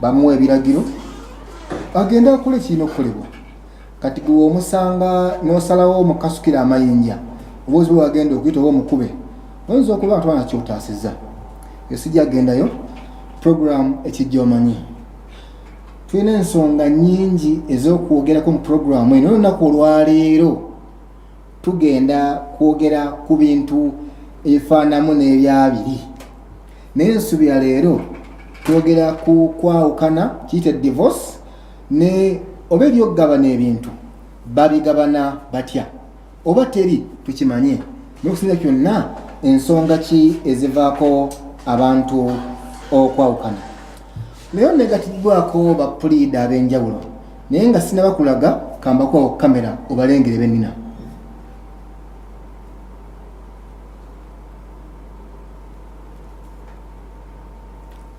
bamuwa ebiragiro agenda akole kino okukolebwa. Kati gwe omusanga n'osalawo mukasukira amayinja obuzi bwe wagenda okuyita oba omukube oyinza okuba nga twana kyotaasizza esijja agendayo program ekijja omanyi. Tulina ensonga nnyingi ez'okwogerako mu programu eno olunaku olwaleero tugenda kwogera ku bintu ebifaanamu n'ebyabiri naye ensubi ya leero twogera ku kwawukana kiyite divorce ne oba ebyokugabana ebintu babigabana batya oba teri tukimanye n'okusinza kyonna ensonga ki ezivaako abantu okwawukana. Naye negatiddwako bapulida ab'enjawulo naye nga sinabakulaga kambako kamera obalengere bennina.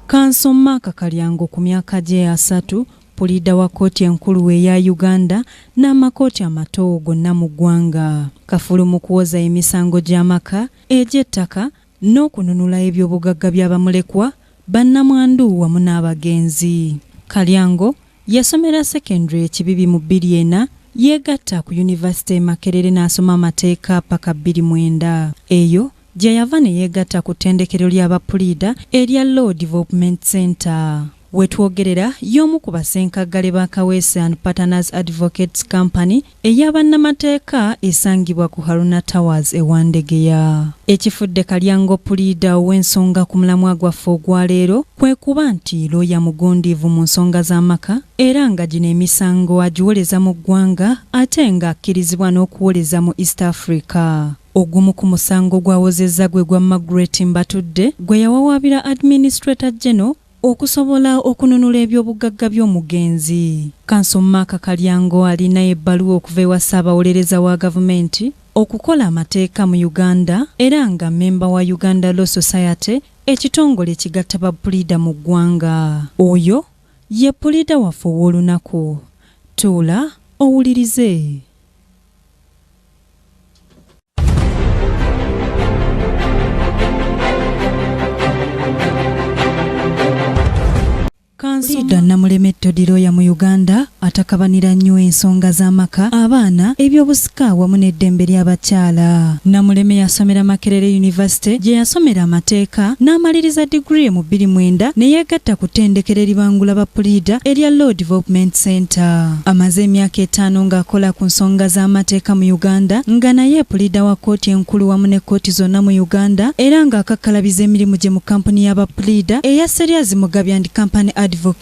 Kanso Mark Kalyango ku myaka gye 3 pulida wa kkooti enkulu eya Uganda n'amakooti amato gonna mu ggwanga. Kafulu mu kuwoza emisango gy'amaka egy'ettaka n'okununula ebyobugagga by'abamulekwa bannamwandu wamu n'abagenzi. Kalyango yasomera secondary ekibibi mu 2004 yeegatta ku University e Makerere n'asoma amateeka paka 2009. Eyo gye yava ne yeegatta ku ttendekero ly'abapulida erya Law Development Center. Wetwogerera y'omu ku basenkaggale ba Kaweesa and Partners Advocates Company ey'abannamateeka esangibwa ku Haruna Towers e Wandegeya. Ekifudde Kalyango pulida ow'ensonga ku mulamwa gwaffe ogwaleero kwe kuba nti looya mugundiivu mu nsonga z'amaka era nga gino emisango agiwoleza mu ggwanga ate nga akkirizibwa n'okuwoleza mu East Africa. Ogumu ku musango gwawozezza gwe gwa Margaret Mbatudde gwe yawawaabira Administrator General okusobola okununula ebyobugagga by'omugenzi. Kanso Mark Kalyango alina ebbaluwa okuva ewa Ssaabawolereza wa gavumenti okukola amateeka mu Uganda era nga memba wa Uganda Law Society ekitongole ekigatta bapulida mu ggwanga. Oyo ye pulida waffe ow'olunaku. Tuula owulirize. Kansida Namuleme Todiroya mu Uganda atakabanira nnyo ensonga z'amaka, abaana, ebyobusika wamu n'eddembe ly'abakyala. Namuleme yasomera Makerere University gye yasomera amateeka n'amaliriza degree mu 2009 ne yeegatta ku ttendekero eribangula bapulida erya Law Development Center. Amaze emyaka 5 ng'akola ku nsonga z'amateeka mu Uganda nga naye pulida wa kkooti enkulu wamu ne kkooti zonna mu Uganda era ng'akakkalabiza emirimu gye mu kampuni y'abapulida eya Serious Mugabe and Company Advocates.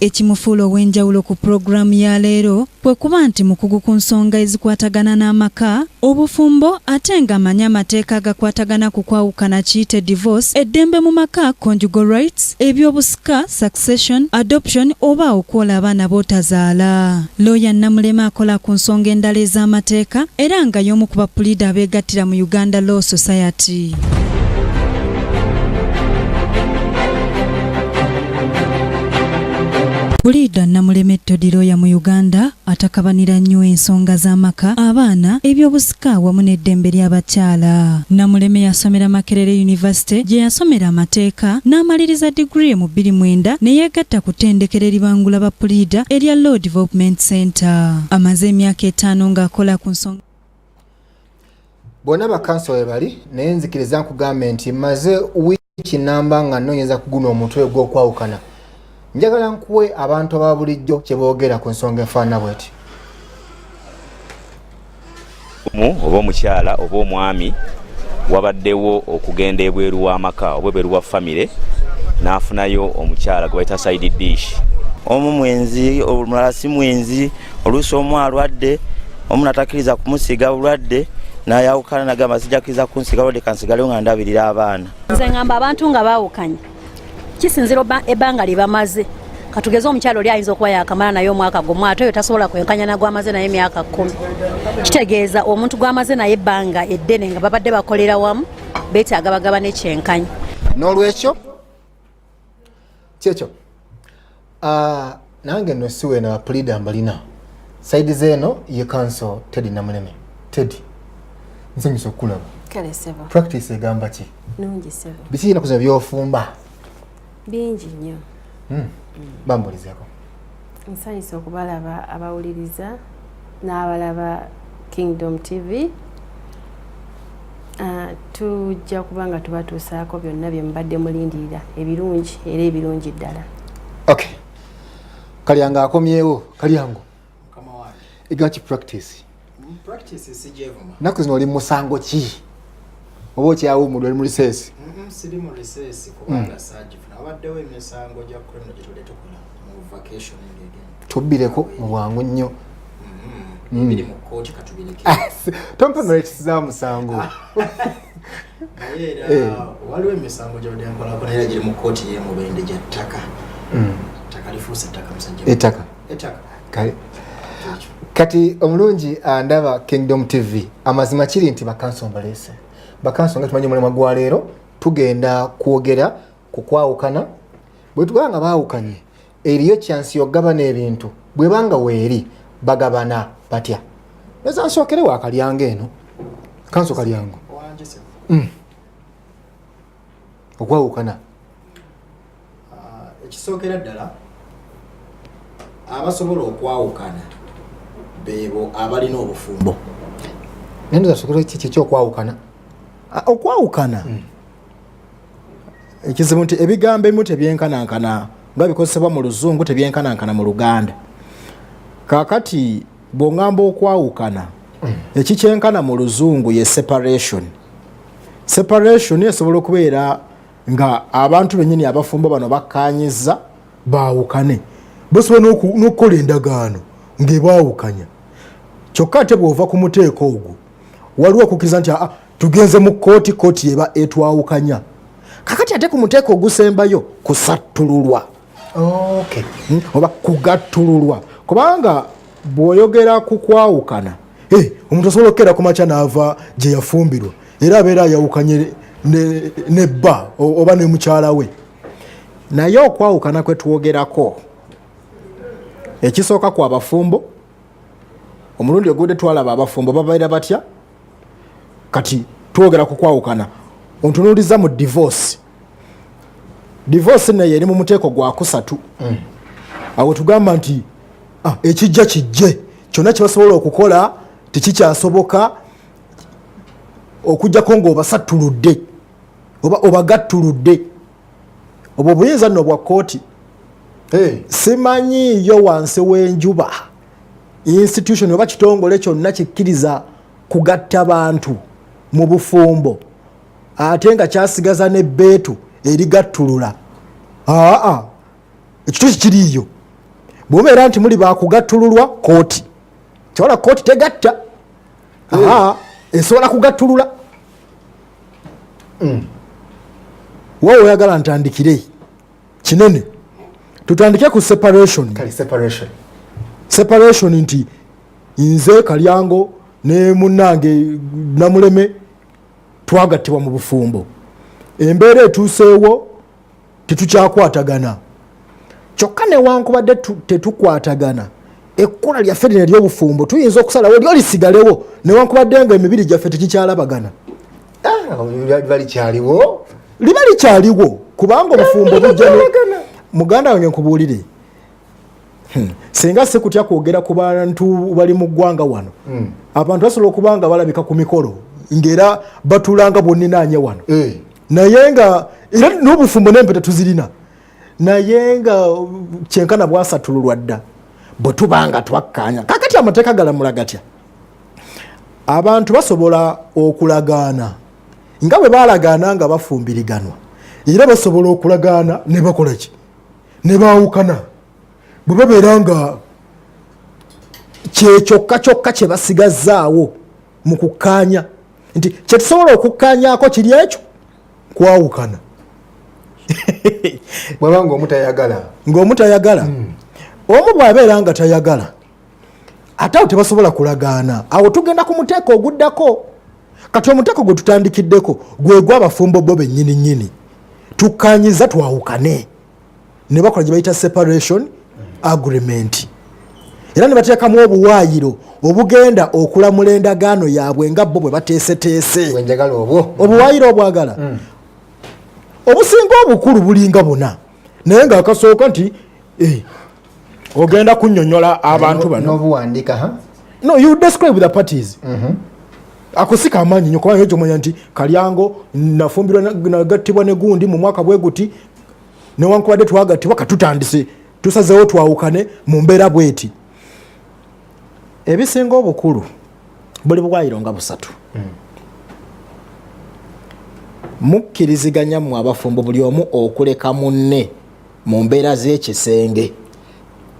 Ekimufuula ow'enjawulo ku programu ya leero kwe kuba nti mukugu ku nsonga ezikwatagana n'amaka, obufumbo ate nga amanyi amateeka agakwatagana ku kwawukana kiyite divorce, eddembe mu maka conjugal rights, ebyobusika succession, adoption oba okwola abaana b'otazaala. Lawyer Namuleme akola ku nsonga endala ez'amateeka era nga y'omu ku bapulida abeegattira mu Uganda Law Society. Pulida Namuleme Todiroya mu Uganda atakabanira nnyo ensonga z'amaka, abaana, ebyobusika wamu n'eddembe ly'abakyala. Namuleme yasomera Makerere University gye yasomera amateeka n'amaliriza degree mu 2009 ne yeegatta ku ttendekero eribangula bapulida erya Law Development Center. Amaze emyaka 5 ng'akola ku nsonga. Bonna bakanso we bali naye nzikiriza nkugambe nti maze wiiki namba nga nnoonyeza kuguna omutwe gw'okwawukana. Njagala nkuwe abantu aba bulijjo kye boogera ku nsonga enfaana bw'eti. Oba omukyala oba omwami wabaddewo okugenda ebweru w'amaka oba ebweru wa famire n'afunayo omukyala gwe bayita side dish. Omu mwenzi, omulala si mwenzi, oluusi omu alwadde, omu natakkiriza kumusiga bulwadde n'ayawukana n'agamba sijakkiriza kunsiga lwadde kansigalewo nga ndabirira abaana. Nze ngamba abantu nga baawukanye kisinziro ebbanga lye bamaze. Katugeze omukyalo oli ayinza okuba yakamala naye omwaka gumu ate oyo tasobola kwenkanya na gwamaze naye emyaka 10. Kitegeeza omuntu gwamaze naye ebbanga eddene nga babadde bakolera wamu beetaaga bagaba n'ekyenkanya. N'olwekyo kyekyo nange nno siwe na bapulida mbalina saidi zeeno ye kanso Teddy Namuleme. Teddy nsanyusa okulaba. Kale sebo. Practice egamba ki? Nungi sebo. Biki nakuza byofumba? Bingi nnyo. bambulizako nsanyusa okubalaba abawuliriza n'abalaba Kingdom TV. Tujja kuba nga tubatuusaako byonna bye mubadde mulindirira ebirungi era ebirungi ddala. Okay, Kalyango akomyewo. Kalyango egaki practice sijevuma naku zino oli musango ki oba okyawumudde oli mu liseesi? Siri mu liseesi kubanga saagifuna wabaddewo emisango gya criminal gye tuli tukola mu vacation ng'egenda tubbireko mu bwangu nnyo biri mu kkooti katubireke tompemereti za musango naye era waliwo emisango gy'obadde nkolako naye giri mu kkooti y'emubende gya ttaka ttaka lifuuse ttaka musajja ettaka kale kati omulungi andaba Kingdom TV amazima kiri nti bakanso mbalese bakanso nga tumanyi mulimu gwa leero tugenda kwogera ku kwawukana bwe tugamba baawukanye eriyo chance yogabana ebintu bwe banga weeri bagabana batya eza nsookere wa Kalyango eno kanso Kalyango okwawukana ekisookera ddala abasobola okwawukana bebo abalina obufumbo nendo zasokola kiki kyokwawukana okwawukana ekizibu nti ebigambo ebimu tebyenkanankana nga bikozesebwa mu Luzungu tebyenkanankana mu Luganda. Kakati bw'ongamba okwawukana ekikyenkana mu Luzungu ye separation. Separation esobola okubeera nga abantu bennyini abafumbo bano bakkaanyiza baawukane basobola n'okukola endagaano ng'ebaawukanya kyokka ate bw'ova ku muteeko ogwo waliwo okukkiriza nti tugenze mu kooti eba etwawukanya. Kakati ate ku muteeko ogusembayo kusattululwa oba kugattululwa kubanga bw'oyogera ku kwawukana omuntu asobola okukeera ku makya n'ava gye yafumbirwa era abeera yawukanye ne bba oba ne mukyala we. Naye okwawukana kwe twogerako ekisooka ku abafumbo omulundi ogudde twalaba abafumbo babaira batya kati twogera ku kwawukana ontunuuliza mu divorce naye eri mu muteeko gwa kusatu awo tugamba nti ekijja kijje kyonna kyebasobola okukola tekikyasoboka okujjako ng'obasattuludde oba obagattuludde obwo buyinza nno bwa kkooti. Simanyiyo wansi w'enjuba institution oba kitongole kyonna kikkiriza kugatta bantu mu bufumbo ate nga kyasigaza n'ebbeetu erigattulula. Ekituuki kiriiyo bw'obeera nti muli bakugattululwa kooti kyobola kooti tegatta esobola kugattulula. Wowe oyagala ntandikire kinene tutandike ku separation. Separation nti nze Kalyango ne munnange Namuleme twagattibwa mu bufumbo embeera etuuseewo tetukyakwatagana kyokka newankubadde tetukwatagana ekkula lyaffe lino ery'obufumbo tuyinza okusalawo lyo lisigalewo newankubadde nga emibiri gyaffe tekikyalabagana. Liba likyaliwo kubanga obufumbo bujja muganda wange nkubuulire singa se kutya kwogera ku bantu bali mu ggwanga wano abantu basobola okuba nga balabika ku mikolo ng'era batuulanga bonninaanye wano naye nga era n'obufumbo n'empeta tuzirina naye nga kyenkana bwasattululwa dda bwe tubanga twakkaanya. Kakati amateeka galamula gatya abantu basobola okulagaana nga bwe baalagaana nga bafumbiriganwa era basobola okulagaana ne bakola ki ne baawukana bwe babeera nga kyokka kye basigazaawo mu kukkaanya nti kyetusobola okukkaanyaako kiri ekyo kwawukana. bwaba ng'omu tayagala omu bw'abeera nga tayagala ate awo tebasobola kulagaana awo tugenda ku muteeko oguddako kati omuteeko gwe tutandikiddeko gwe gw'abafumbo bo bennyini nnyini tukkaanyiza twawukane ne bakola gye bayita separation agreement era ne bateekamu obuwaayiro obugenda okulamula endagaano yaabwe nga bo bwe bateeseteese. Wenjagala obwo obuwaayiro obwagala obusinga obukulu bulinga buna naye ng'akasooka nti ogenda kunnyonnyola abantu bano n'obuwandiika ha no you describe the parties akusika amaanyi nnyo kubanga kyomanya nti Kalyango nafumbirwa nagattibwa ne gundi mu mwaka bwe guti newankubadde twagattibwa katutandise tusazeewo twawukane mu mbeera bweti ebisinga obukulu buli bwayiro nga busatu mukkiriziganya mu abafumbo buli omu okuleka munne mu mbeera z'ekisenge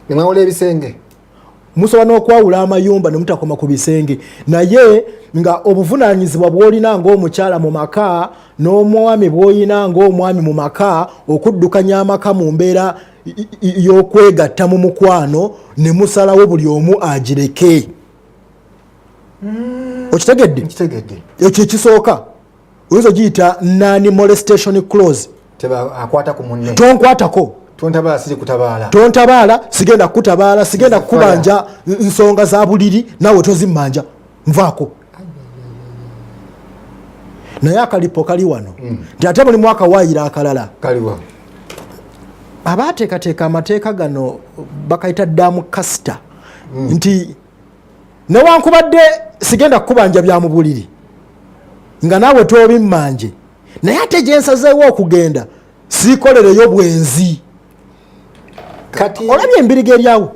nemwawula ebisenge musobola n'okwawula amayumba ne mutakoma ku bisenge naye nga obuvunaanyizibwa bw'olina ng'omukyala mu maka n'omwami bw'olina ng'omwami mu maka okuddukanya amaka mu mbeera y'okwegatta mu mukwano ne musalawo buli omu agireke okitegedde ekyo ekisooka oyinza ogiyita non-molestation clause akwata ku munne tonkwatako tontabaala sigenda kukutabaala sigenda kukubanja nsonga za buliri naawe tozimmanja nvaako naye akalipo kali wano nti ate buli mwaka waayira akalala abaateekateeka amateeka gano bakayita ddamu kasita nti newankubadde sigenda kukubanja bya mu buliri nga naawe tobimmanje naye ate gye nsazeewo okugenda siikolereyo bwenzi olabye embiriga eryawo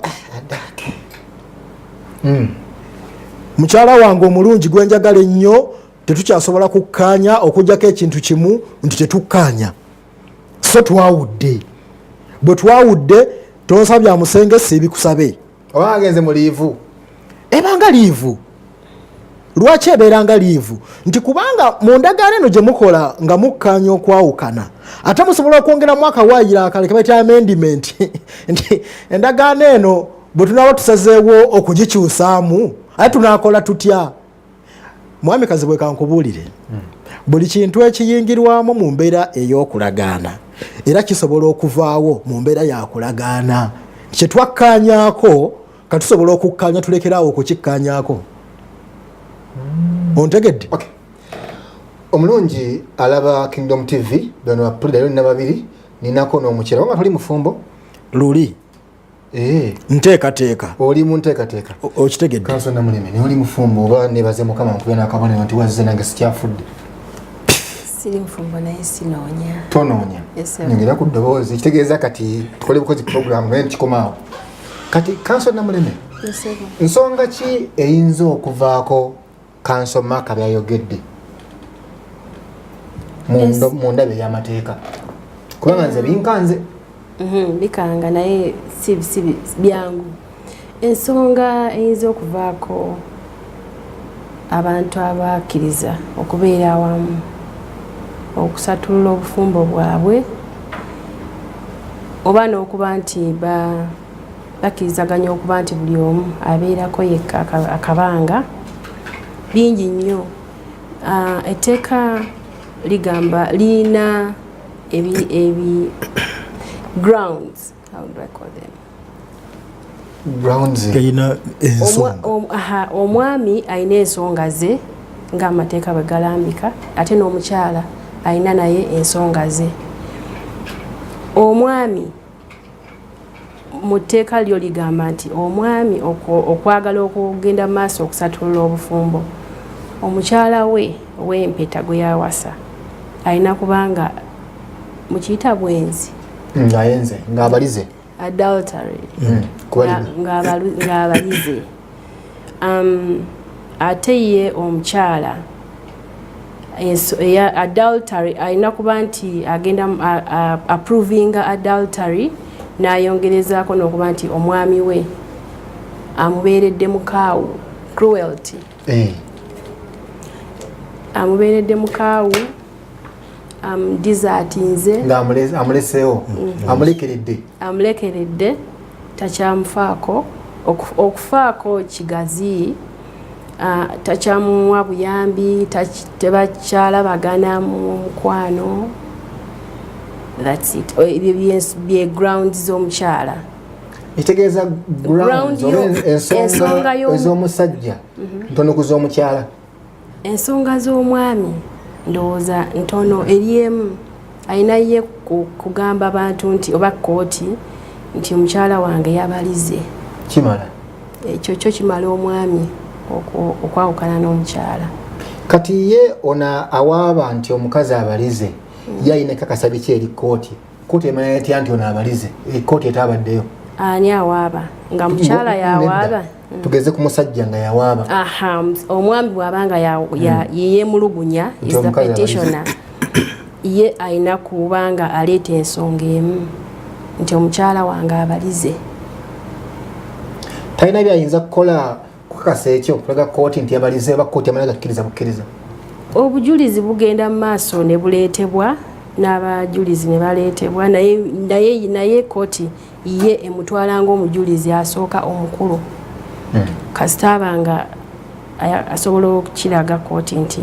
mukyala wange omulungi gwenjagala ennyo tetukyasobola kukkaanya okugjako ekintu kimu nti tetukkaanya so twawudde bwe twawudde tonsabya musenge siibikusabe oba agenze mu liivu ebanga liivu lwaki ebeeranga liivu nti kubanga mu ndagaano eno gye mukola nga mukkaanya okwawukana ate musobola okwongera mwaka waayira akale ke bayita amendiment nti endagaano eno bwe tunaaba tusazeewo okugikyusaamu ate tunaakola tutya mwamikazi bwe kankubuulire buli kintu ekiyingirwamu mu mbeera ey'okulagaana era kisobola okuvaawo mu mbeera yakulagaana kye twakkaanyaako katusobola okukkaanya tulekeraawo okukikkaanyaako ontegedde omulungi alaba Kingdom TV bano bapulida lyo nina babiri ninako n'omukyala wanga toli mufumbo luli nteekateeka oli mu nteekateeka okitegedde Kanso Namuleme ne oli mufumbo oba nebaze mukama nkube n'akabonero nti wazze nange sikyafudde siri mufumbo naye sinoonya tonoonya nyongera ku ddoboozi kitegeeza kati tukole bukozi program naye kikomaawo kati Kanso Namuleme nsonga ki eyinza okuvaako Kanso Maka byayogedde mu ndabe y'amateeka kubanga nze binkanze bikanga naye si byangu ensonga eyinza okuvaako abantu abakkiriza okubeera awamu okusatulula obufumbo bwabwe oba n'okuba nti bakkirizaganya okuba nti buli omu abeerako yekka akabanga bingi nnyo etteeka ligamba liina ebi grounds, how do I call them? Grounds. Omwami alina ensonga ze ng'amateeka bwe galambika ate n'omukyala alina naye ensonga ze. Omwami mu tteeka lyo ligamba nti omwami okwagala okugenda mu maaso okusatulula obufumbo omukyala we ow'empeta gwe yawasa alina kubanga mukiyita bwenzi ngayenze ng'abalize adultery ng'abalize ate ye omukyala adultery alina kuba nti agenda approvinga adultery n'ayongerezaako n'okuba nti omwami we amubeeredde mukaawu cruelty amubeeredde mukaawu dizatinze amuleseewo amulekeredde takyamufaako okufaako kigazi takyamuwa buyambi tebakyalabagana mu mukwano that's it bye grounds z'omukyala itegeeza grounds ensonga ez'omusajja ntono ku z'omukyala ensonga z'omwami ndowooza ntono eri emu alina ye kugamba abantu nti oba kooti nti omukyala wange yabalize kimala ekyo kyo kimala omwami okwawukana n'omukyala. Kati ye ona awaaba nti omukazi abalize yayina kakasa biki eri kooti emanya etya nti ono abalize kooti etabaddeyo ani awaaba nga mukyala yawaaba tugeze ku musajja nga yawaaba omwami bw'abanga yeyemulugunya is the petitioner ye ayina kuba nga aleeta ensonga emu nti omukyala wange abalize. talina byayinza kukola kukakasa ekyo kulaga kooti nti yabalize oba kooti amala gakkiriza bukkiriza? Obujulizi bugenda mu maaso ne buleetebwa n'abajulizi ne baleetebwa naye kooti ye emutwala ng'omujulizi asooka omukulu kasita abanga asobola okukiraga kooti nti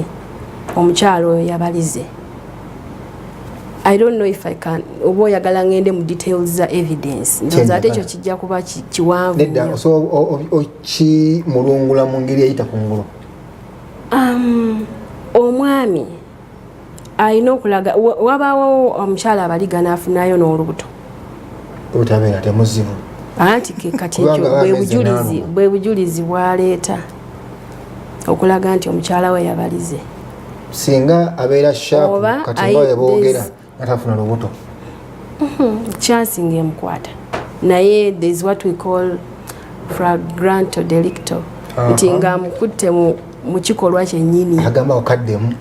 omukyalo oyo yabalize. I don't know if I can oba oyagala ngende mu details za evidence ndowooza ate ekyo kijja kuba kiwanvu nedda okimulungula mu ngeri eyita ku ngulu. Omwami alina okulaga wabaawo omukyala abaliga n'afunayo n'olubuto obutabeera temuzibu anti kati ekyo bwe bujulizi bwaleeta okulaga nti omukyala we yabalize. Singa abeera sharp kati nga weboogera atafuna lubuto kyansinga emukwata naye there is what we call flagrante delicto nti nga mukutte mu kikolwa kyennyini agamba okaddemu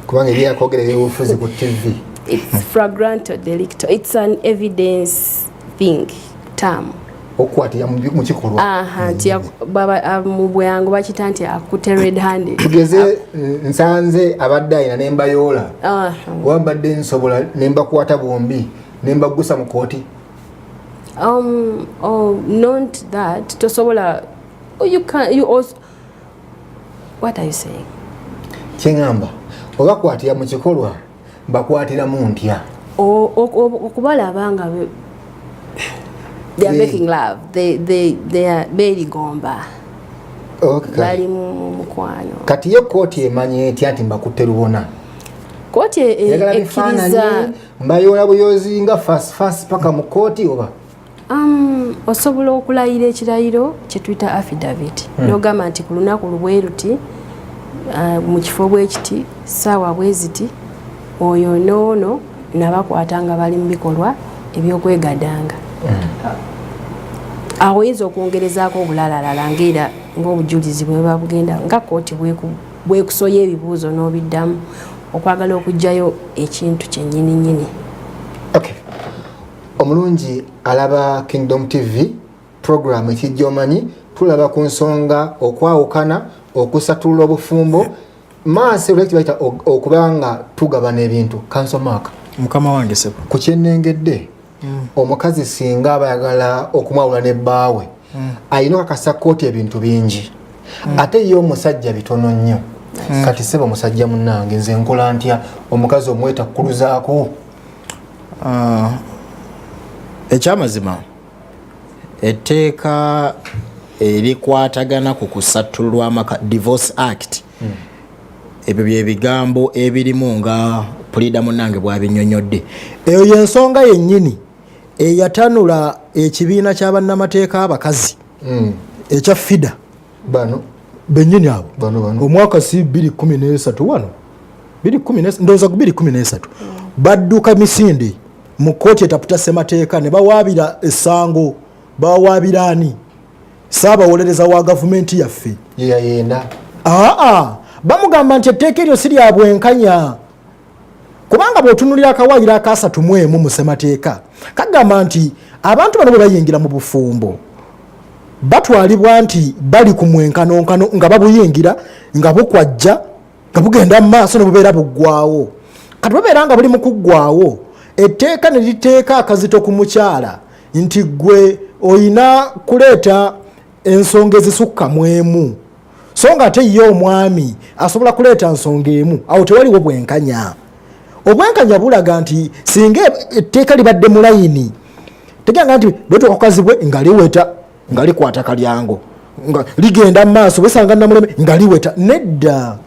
kubanga ebyakwogera ebyobufuzi ku TV. It's flagrante delicto. It's an evidence thing term. Okwatira mu kikolwa nti mu bwangu bakita nti akutte red handed. Tugeze nsanze abadde ayina nembayoola wambadde nsobola nembakwata bombi nembagusa mu kooti. Not that tosobola you also what are you saying? Kyengamba obakwatira mu kikolwa bakwatira mu ntya okubalaba nga they are making love they are beerigomba bali mu mukwano. Kati ye kooti emanye etya nti mbakutte lubona? Kooti ekkiriza mbayoola buyozi nga fast paka mu kooti oba osobola okulayira ekirayiro kye tuyita affidavit n'ogamba nti ku lunaku lubwe ruti mu kifo bwe kiti ssaawa bwe ziti oyo noono nabakwata nga bali mu bikolwa ebyokwegadanga. Awo oyinza okwongerezaako obulalalala ng'era ng'obujulizi bwe buba bugenda nga kooti bwekusoya ebibuuzo n'obiddamu okwagala okuggyayo ekintu kyennyini. Omulungi alaba Kingdom TV program ekijja omanyi tulaba ku nsonga okwawukana okusatulula obufumbo maasi olwekiti bayita okubanga tugabana ebintu. Council Mark mukama wange sebo ku kyennengedde omukazi singa abayagala okumwawula ne bbaawe ayina okakasa kooti ebintu bingi ate ye omusajja bitono nnyo. Kati sebo musajja munnange nze nkola ntya omukazi omweta kukuluzaako? Ekyamazima etteeka erikwatagana ku kusatulwa amaka Divorce Act ebyo bye bigambo ebirimu nga pulida munnange bw'abinnyonnyodde. Eyo y'ensonga yennyini eyatanula ekibiina ky'abannamateeka abakazi ekya FIDA bano bennyini abo omwaka si 2013 wano 2013 ndowooza 2013 badduka misinde mu kooti etaputa ssemateeka ne bawaabira essango bawaabira ani Ssaabawolereza wa gavumenti yaffe yeyenda bamugamba nti etteeka eryo si lya bwenkanya kubanga bw'otunulira akawaayiro akasatu mu emu mu ssemateeka kagamba nti abantu bano bwe bayingira mu bufumbo batwalibwa nti bali ku mwenkanonkano nga babuyingira nga bukwajja nga bugenda mu maaso ne bubeera buggwaawo. Kati bubeera nga buli mu kuggwaawo etteeka ne liteeka akazito ku mukyala nti gwe oyina kuleeta ensonga ezisukka mu emu so nga ate ye omwami asobola kuleeta nsonga emu awo tewaliwo bwenkanya. Obwenkanya bulaga nti singa etteeka libadde mu layini teganga nti lweta okukazibwe nga liweta nga likwata kalyango nga ligenda mu maaso besanga namuleme nga liweta nedda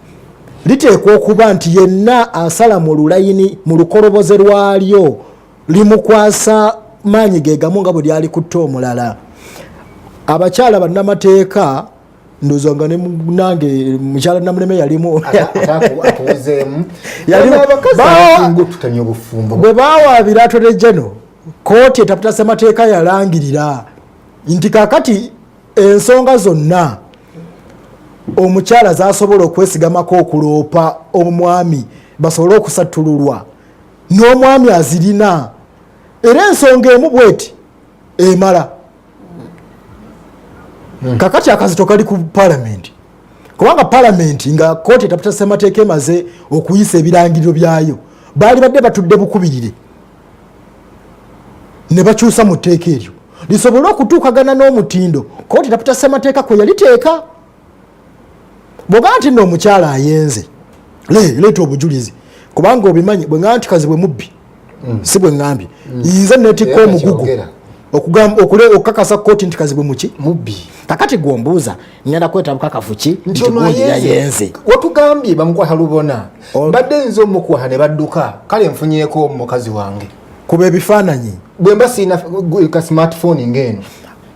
liteekwa okuba nti yenna asala mu lulayini mu lukoloboze lwalyo limukwasa maanyi ge gamu nga bwe lyali kutta omulala. Abakyala bannamateeka ndowooza nga ne nange mukyala Namuleme yalimu bwe baawaabira Attorney General kooti etaputa ssemateeka yalangirira nti kaakati ensonga zonna omukyala zasobola okwesigamako okuloopa omwami basobole okusattululwa n'omwami azirina era ensonga emu bweti emala. Kakati akazito kali ku Parliament kubanga Parliament nga kooti etaputa ssemateeka emaze okuyisa ebirangiriro byayo baali badde batudde bukubirire ne bakyusa mu tteeka eryo lisobole okutuukagana n'omutindo kooti etaputa ssemateeka kwe yaliteeka. Bw'ogaa nti nno omukyala ayenze leeta obujulizi kubanga obimanyi bwe ŋŋamba nti Kazibwe mubbi si bwe ŋŋambye yinza neetikka omugugu okukakasa kooti nti Kazibwe muki mubbi. Kakati gwombuuza ngenda kweta bukakafu ki nti gundi yayenze. Watugambye bamukwata lubona mbadde nze omukwaha ne badduka kale nfunyeeko omukazi wange kuba ebifaananyi bwe mba siina ka smartphone ng'eno.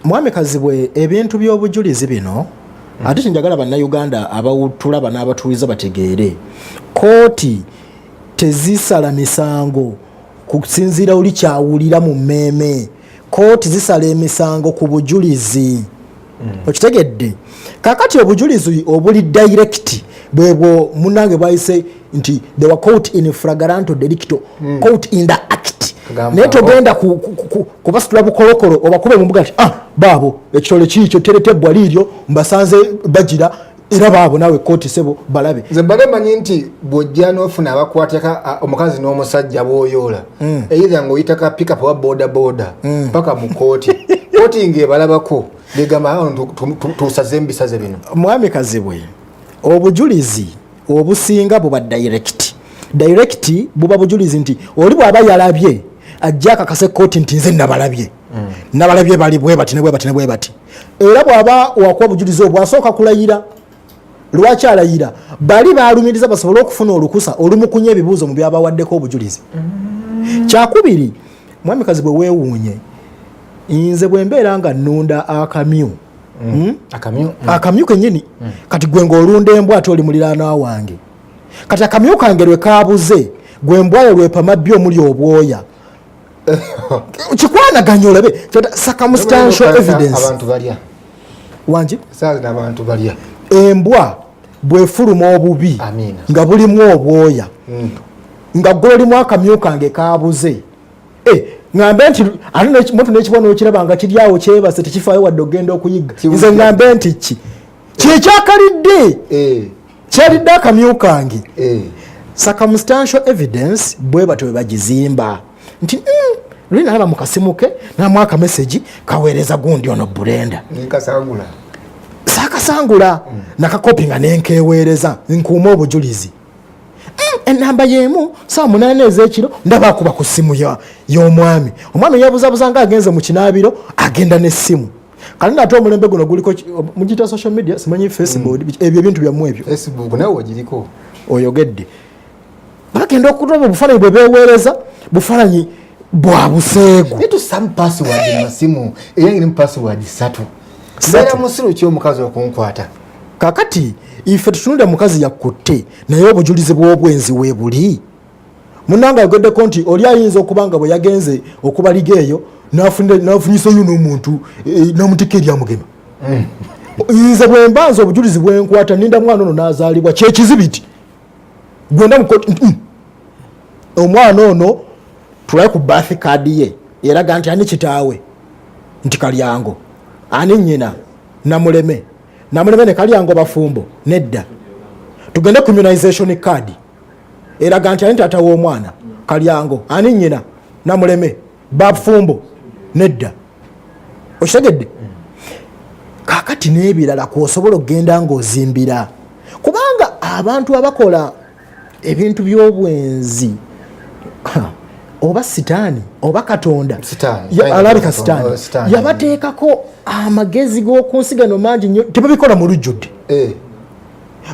Mwami Kazibwe ebintu by'obujulizi bino ate kinjagala bannayuganda abawutulaba n'abatuuliza bategeere kooti tezisala misango kusinziira oli kyawulira mu mmeeme. Kooti zisala emisango ku bujulizi. Okitegedde kakati obujulizi obuli direct bwebwo munange bwayise nti they were caught in flagrante delicto caught in the act naye togenda kubasitula bukolokolo obakube mu mbuga nti baabo ekitole kiikyo teretebwa liiryo mbasanze bagira era baabo nawe kooti sebo balabe. Nze mbale manyi nti bw'ojja n'ofuna abakwateka omukazi n'omusajja bw'oyoola either ng'oyitaka pickup wa boda paka mu kooti kooti ng'ebalabako negamba tusaze embisaze bino. Mwami Kazibwe obujulizi obusinga buba direct buba bujulizi nti oli bw'aba yalabye ajja akakase kooti nti nze nabalabye nabalabye bali bwe bati ne bwe bati ne bwe bati era bw'aba wakuba bujulizi obwasooka kulayira lwaki alayira bali baalumiriza basobole okufuna olukusa olumukunya ebibuuzo mu byabawaddeko obujulizi. Kyakubiri Mwami Kazibwe weewuunye nze bwe mbeera nga nnunda akamyu akamyu kennyini kati gwe ng'olunda embwa ate oli muliraanwa wange kati akamyu kange lwe kaabuze gwe embwayo lwepamabbi omuli obwoya kikwanaganya olabe circumstantial evidence. Abantu balya wangi saazi n'abantu balya embwa bwefuluma obubi nga bulimu obwoya nga gwolimu akamyu kange kaabuze ngambe nti ate moto n'ekibona okiraba nga kiryawo kyebase tekifaayo wadde ogenda okuyigga nze ngambe nti ki kyekyakalidde kyalidde akamyu kange. Circumstantial evidence bwe batyo bwe bagizimba nti luli nalaba mu kasimu ke namu akamesegi kaweereza gundi ono Brenda saakasangula nakakopi nga nenkeweereza nkuuma obujulizi enamba y'emu saa 8 ez'ekiro ndaba akuba ku ssimu y'omwami omwami yabuzabuza nga agenze mu kinaabiro agenda n'essimu kale ate omulembe guno guliko mugita social media simanyi Facebook ebyo ebintu byammwe ebyo Facebook nawe ogiriko oyogedde bagenda okutoba obufaananyi bwe beeweereza bufaananyi bwa buseegu netu some password masimu eyangire mu password 3 sera musiru kyo omukazi okunkwata kakati ife tutunulira mukazi yakutte naye obujulizi bw'obwenzi weebuli munanga yageddeko nti oli ayinza okubanga bwe yagenze okubaliga eyo n'afunyiseyo n'omuntu n'omutika eryamugema nze bwe mbanza obujulizi bwenkwata ninda mwana ono n'azaalibwa kyekizibiti gwenda mukoti omwana ono tulaye ku birth card ye eraga nti ani kitaawe nti Kalyango ani nnyina Namuleme ne Kalyango bafumbo nedda tugende ku immunization card eraga nti ani taata w'omwana Kalyango ani nnyina Namuleme bafumbo nedda okitegedde kakati n'ebirala kwosobola okgenda ng'ozimbira kubanga abantu abakola ebintu by'obwenzi oba sitaani oba Katonda alabika sitaani yabateekako amagezi g'okunsi gano mangi nnyo tebabikola mu lujjudde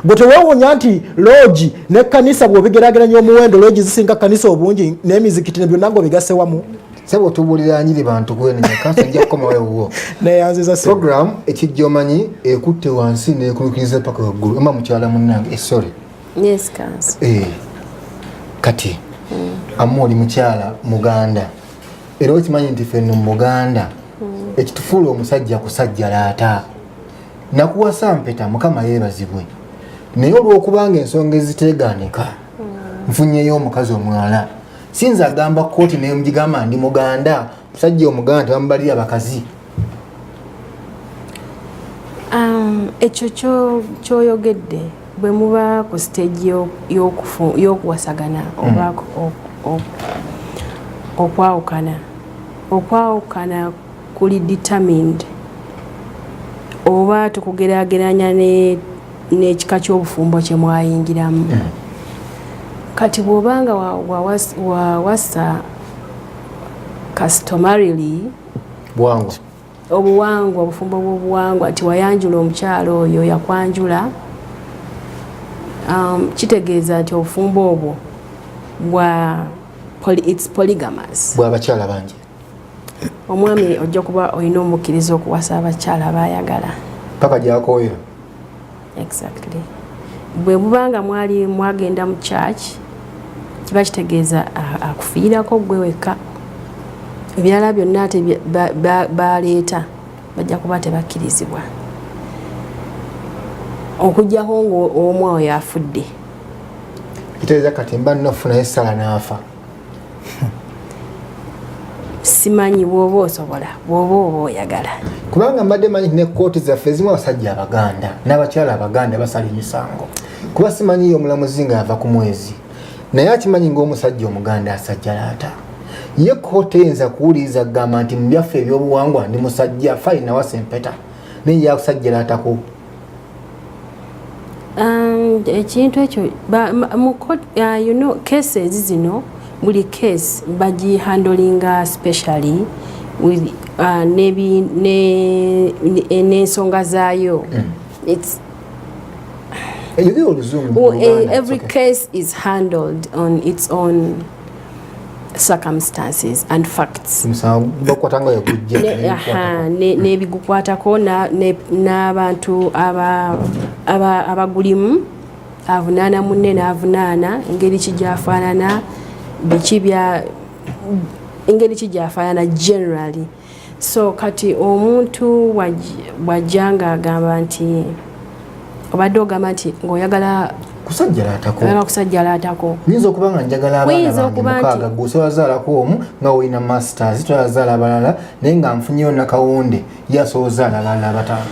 gwe teweewuunya nti loogi n'ekkanisa bw'obigeraageranya omuwendo loogi zisinga kkanisa obungi n'emizikiti ne byonna ng'obigase wamu sebo otubuulira nyiri bantu gwenenya kanso nja kukomaweewuwo neyanziza program ekijja omanyi ekutte wansi nekulukiriza paka waggulu ema mukyala munnange sorry yes kanso kati amma oli mukyala muganda era okimanyi nti ffenno muganda ekitufuula omusajja kusajja laata nakuwasa mpeta mukama yeebazibwe naye olw'okubanga ensonga eziteegaanika nfunyeyo omukazi omulala sinza agamba kooti nemugigamba ndi muganda musajja omuganda tebamubalira bakazi ekyo kyoyogedde bwe muba ku stage y'okuwasagana oba okwawukana kuli determined oba tukugeraageranya n'ekika ky'obufumbo kye mwayingiramu kati bw'obanga wawasa customarily obuwangwa obufumbo bw'obuwangwa nti wayanjula omukyalo oyo yakwanjula kitegeeza nti obufumbo obwo it's polygamous bw'abakyala bangi omwami ojja kuba olina omukkiriza okuwasa abakyala bayagala paka gyakooyo exactly bwe bubanga mwagenda mu church kiba kitegeeza akufiirako gwe wekka ebirala byonna ate baleeta bajja kuba tebakkirizibwa okugjaho ng'omu oyo afudde kitegeeza kati mba nnofunayo essala n'afa simanyi bw'oba osobola bw'oba oba oyagala kubanga mbadde manyi ne kooti zaffe ezimu abasajja abaganda n'abakyala abaganda basala emisango kuba simanyiyo omulamuzi ng'ava ku mwezi naye akimanyi ng'omusajja omuganda asajja laata ye kooti eyinza kuwuliriza kugamba nti mu byaffe ebyobuwangwa ndi musajja fine nawasa empeta naye yakusajja laatako ekintu ekyo cases zino buli case bagihandolinga specially with n'ensonga zaayo every case is handled on its own circumstances and facts n'ebigukwatako n'abantu abagulimu avunaana munne n'avunaana engeri kijyafaanana engeri kijyafaanana generally so kati omuntu wajjanga agamba nti obadde ogamba nti ng'oyagala kusajja laatako nyinza okuba nga njagala abaana bange mukaaga gweosobazaalako omu nga olina masters toyazaala abalala naye nga nfunyeyo nakawunde ye asobola ozaala abalala bataano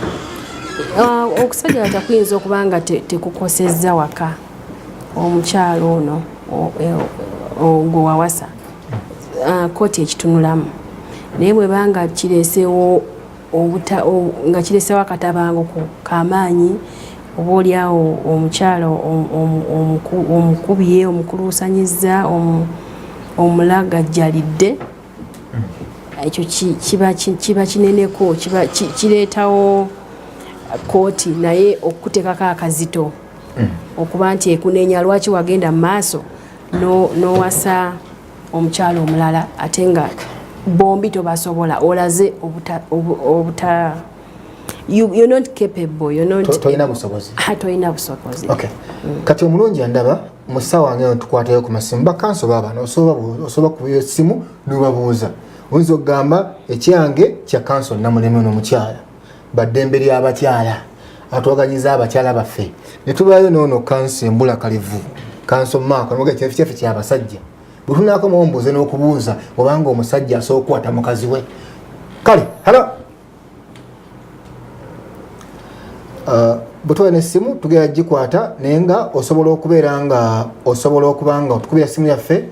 okusajja laata kuyinza okuba nga tekukosezza waka omukyalo ono gwe wawasa kooti ekitunulamu naye bwebanga kireesewo nga kireesewo akatabango kamaanyi oba oliawo omukyalo omukubiye omukuluusanyiza omulagajjalidde ekyo kiba kineneko kireetawo kooti naye okuteekako akazito okuba nti ekunenya lwaki wagenda mu maaso n'owasa omukyalo omulala ate nga bombi tobasobola olaze obuta you're not capable, you're not toyina busobozi. Toyina busobozi. Okay. Kati omulungi ndaba musawa ngeno tukwatayo ku masimu bakanso baba osoba ku simu nubabuuza. Oyinza okugamba ekyange kya kanso namuleme n'omukyala. Baddembe ly'abakyala atwaganyiza abakyala baffe. Ne tubayo n'ono kanso embula kalivu. Kanso maako n'oga kyefu ky'abasajja. Butunaako muombuze n'okubuuza obanga omusajja asooka okukwata mukazi we. Kale, hello. Butwa n'essimu tugera gikwata nenga osobola okubeera nga otukubira essimu yaffe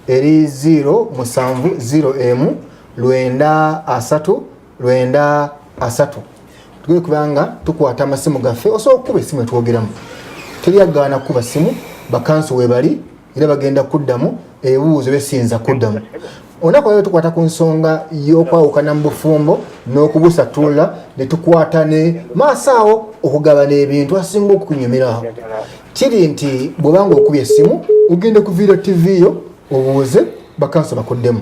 eri 070M939 tugere kubanga tukwata amasimu gaffe osobola okukuba essimu etwogeramu teryagaana kuba simu bakanso webali era bagenda kuddamu ebibuuzo besinza kuddamu onako lero tukwata ku nsonga y'okwawukana mu bufumbo n'okubusatula ne tukwata ne maaso awo okugabana ebintu asinga okukunyumiraho kiri nti bw'obanga okubya essimu ogende ku Villa TV yo obuuze bakanso bakuddemu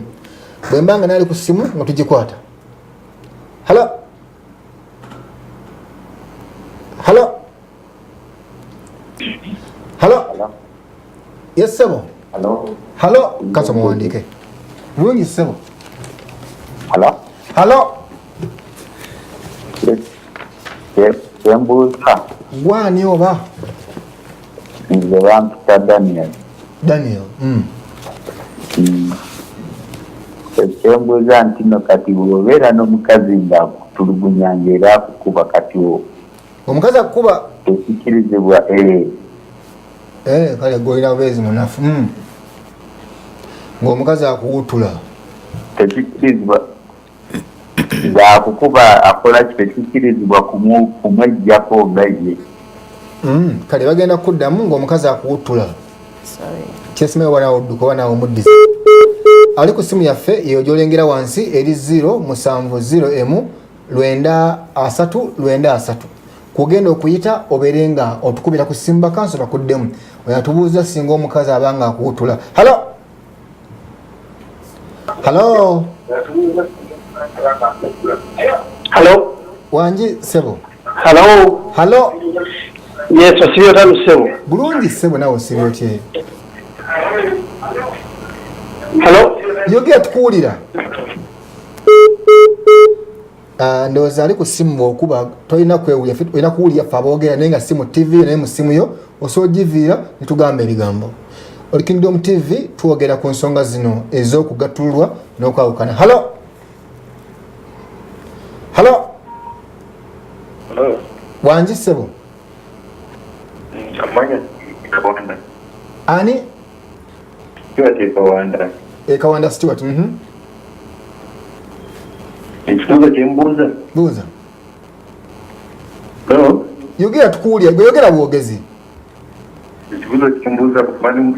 bwe mbanga naali ku ssimu nga tugikwata. Halo halo halo yes sebo halo kanso muwandiike bulungi sebo halo Yembuza gwani oba nze bampita Daniel. Ekyembuza nti no kati bw'obeera n'omukazi ng'akutulugunyanga era akukuba kati omukazi akukuba tekikirizibwa kale golina bubeezi munafu ng'omukazi akuwutula tekikirizibwa ng'akukuba akola tekikirizibwa kumwejjako nga ye kale bagenda kuddamu ng'omukazi akuwutula kyesimayo oba nawe odduka oba nawe omuddiza ali ku simu yaffe eyo gy'olengera wansi eri 070M933 kugenda okuyita obeere nga otukubira ku simu bakanso bakuddemu oyatubuuza singa omukazi abanga akuwutula. Halo halo Hello. wangi sebo Hello. halo Yes, osibyo tamu sebo. bulungi sebo nawe osibye otye Hello. yogera tukuwulira ndowooza ali ku simu okuba tolina kwewulya olina kuwulira ffe aboogera naye nga si mu TV naye mu simu yo osobola ogiviira ne tugamba ebigambo. Oli Kingdom TV twogera ku nsonga zino ez'okugattulwa n'okwawukana. Halo halo wangi ssebo ani Kawanda Stewart. ekibuuzo kyembuuza buuza yogera tukuwulya yogera bwogezi. ekibuuzo kyembuuza kumani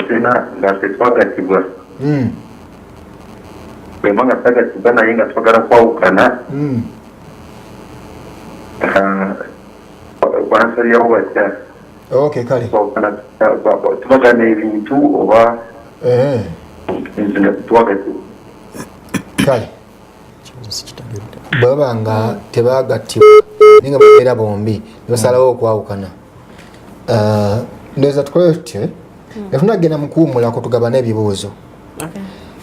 sena nga tetwagatibwa bwemba nga tagatibwa naye nga twagala kwawukana wansalyawo batya okay kale tubagana ebintu oba twagatibwa kale bwaba nga tebagattibwa naye nga babeera bombi ne basalawo okwawukana ndowooza tukole tutyo tunagenda mu kuwummulako tugabana ebibuuzo.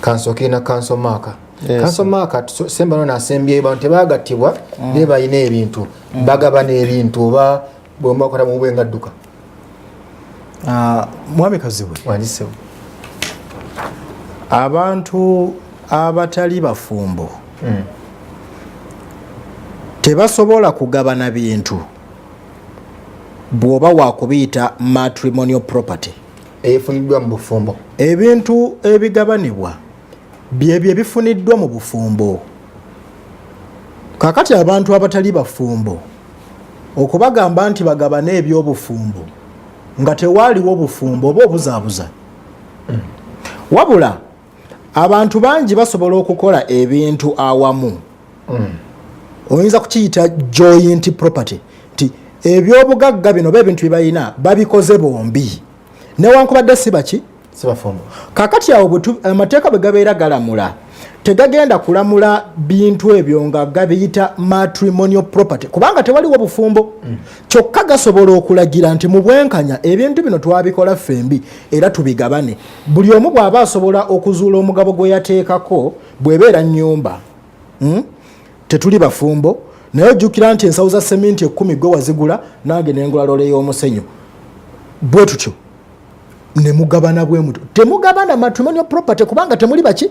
Kansooke na kanso maaka kanso maaka semba nasembye bantu tebagattibwa naye balina ebintu bagabana ebintu oba bwomba kola mu bwenga dduka. Mwami Kazibwe wandisewo abantu abatali bafumbo tebasobola kugabana bintu bw'oba wakubiyita matrimonial property efuniddwa mu bufumbo. Ebintu ebigabanibwa byebyo ebifuniddwa mu bufumbo. Kakati abantu abatali bafumbo okubagamba nti bagabane eby'obufumbo nga tewaaliwo bufumbo oba obuzaabuza. Wabula abantu bangi basobola okukola ebintu awamu. Oyinza kukiyita joint property nti ebyobugagga bino b'ebintu byebalina babikoze bombi newankubadde si baki si bafumbo. Kakati awo amateeka bwe gabeera galamula tegagenda kulamula bintu ebyo nga gabiyita matrimonial property kubanga tewaliwo bufumbo. Kyokka gasobola okulagira nti mu bwenkanya ebintu bino twabikola ffembi era tubigabane. Buli omu bw'aba asobola okuzuula omugabo gwe yateekako bw'ebeera nnyumba tetuli bafumbo naye ojjukira nti ensawo za seminti 10 gwe wazigula nange nengula lole y'omusenyu bwe tutyo ne mugabana bwe muto. Temugabana matrimonial property kubanga temuli baki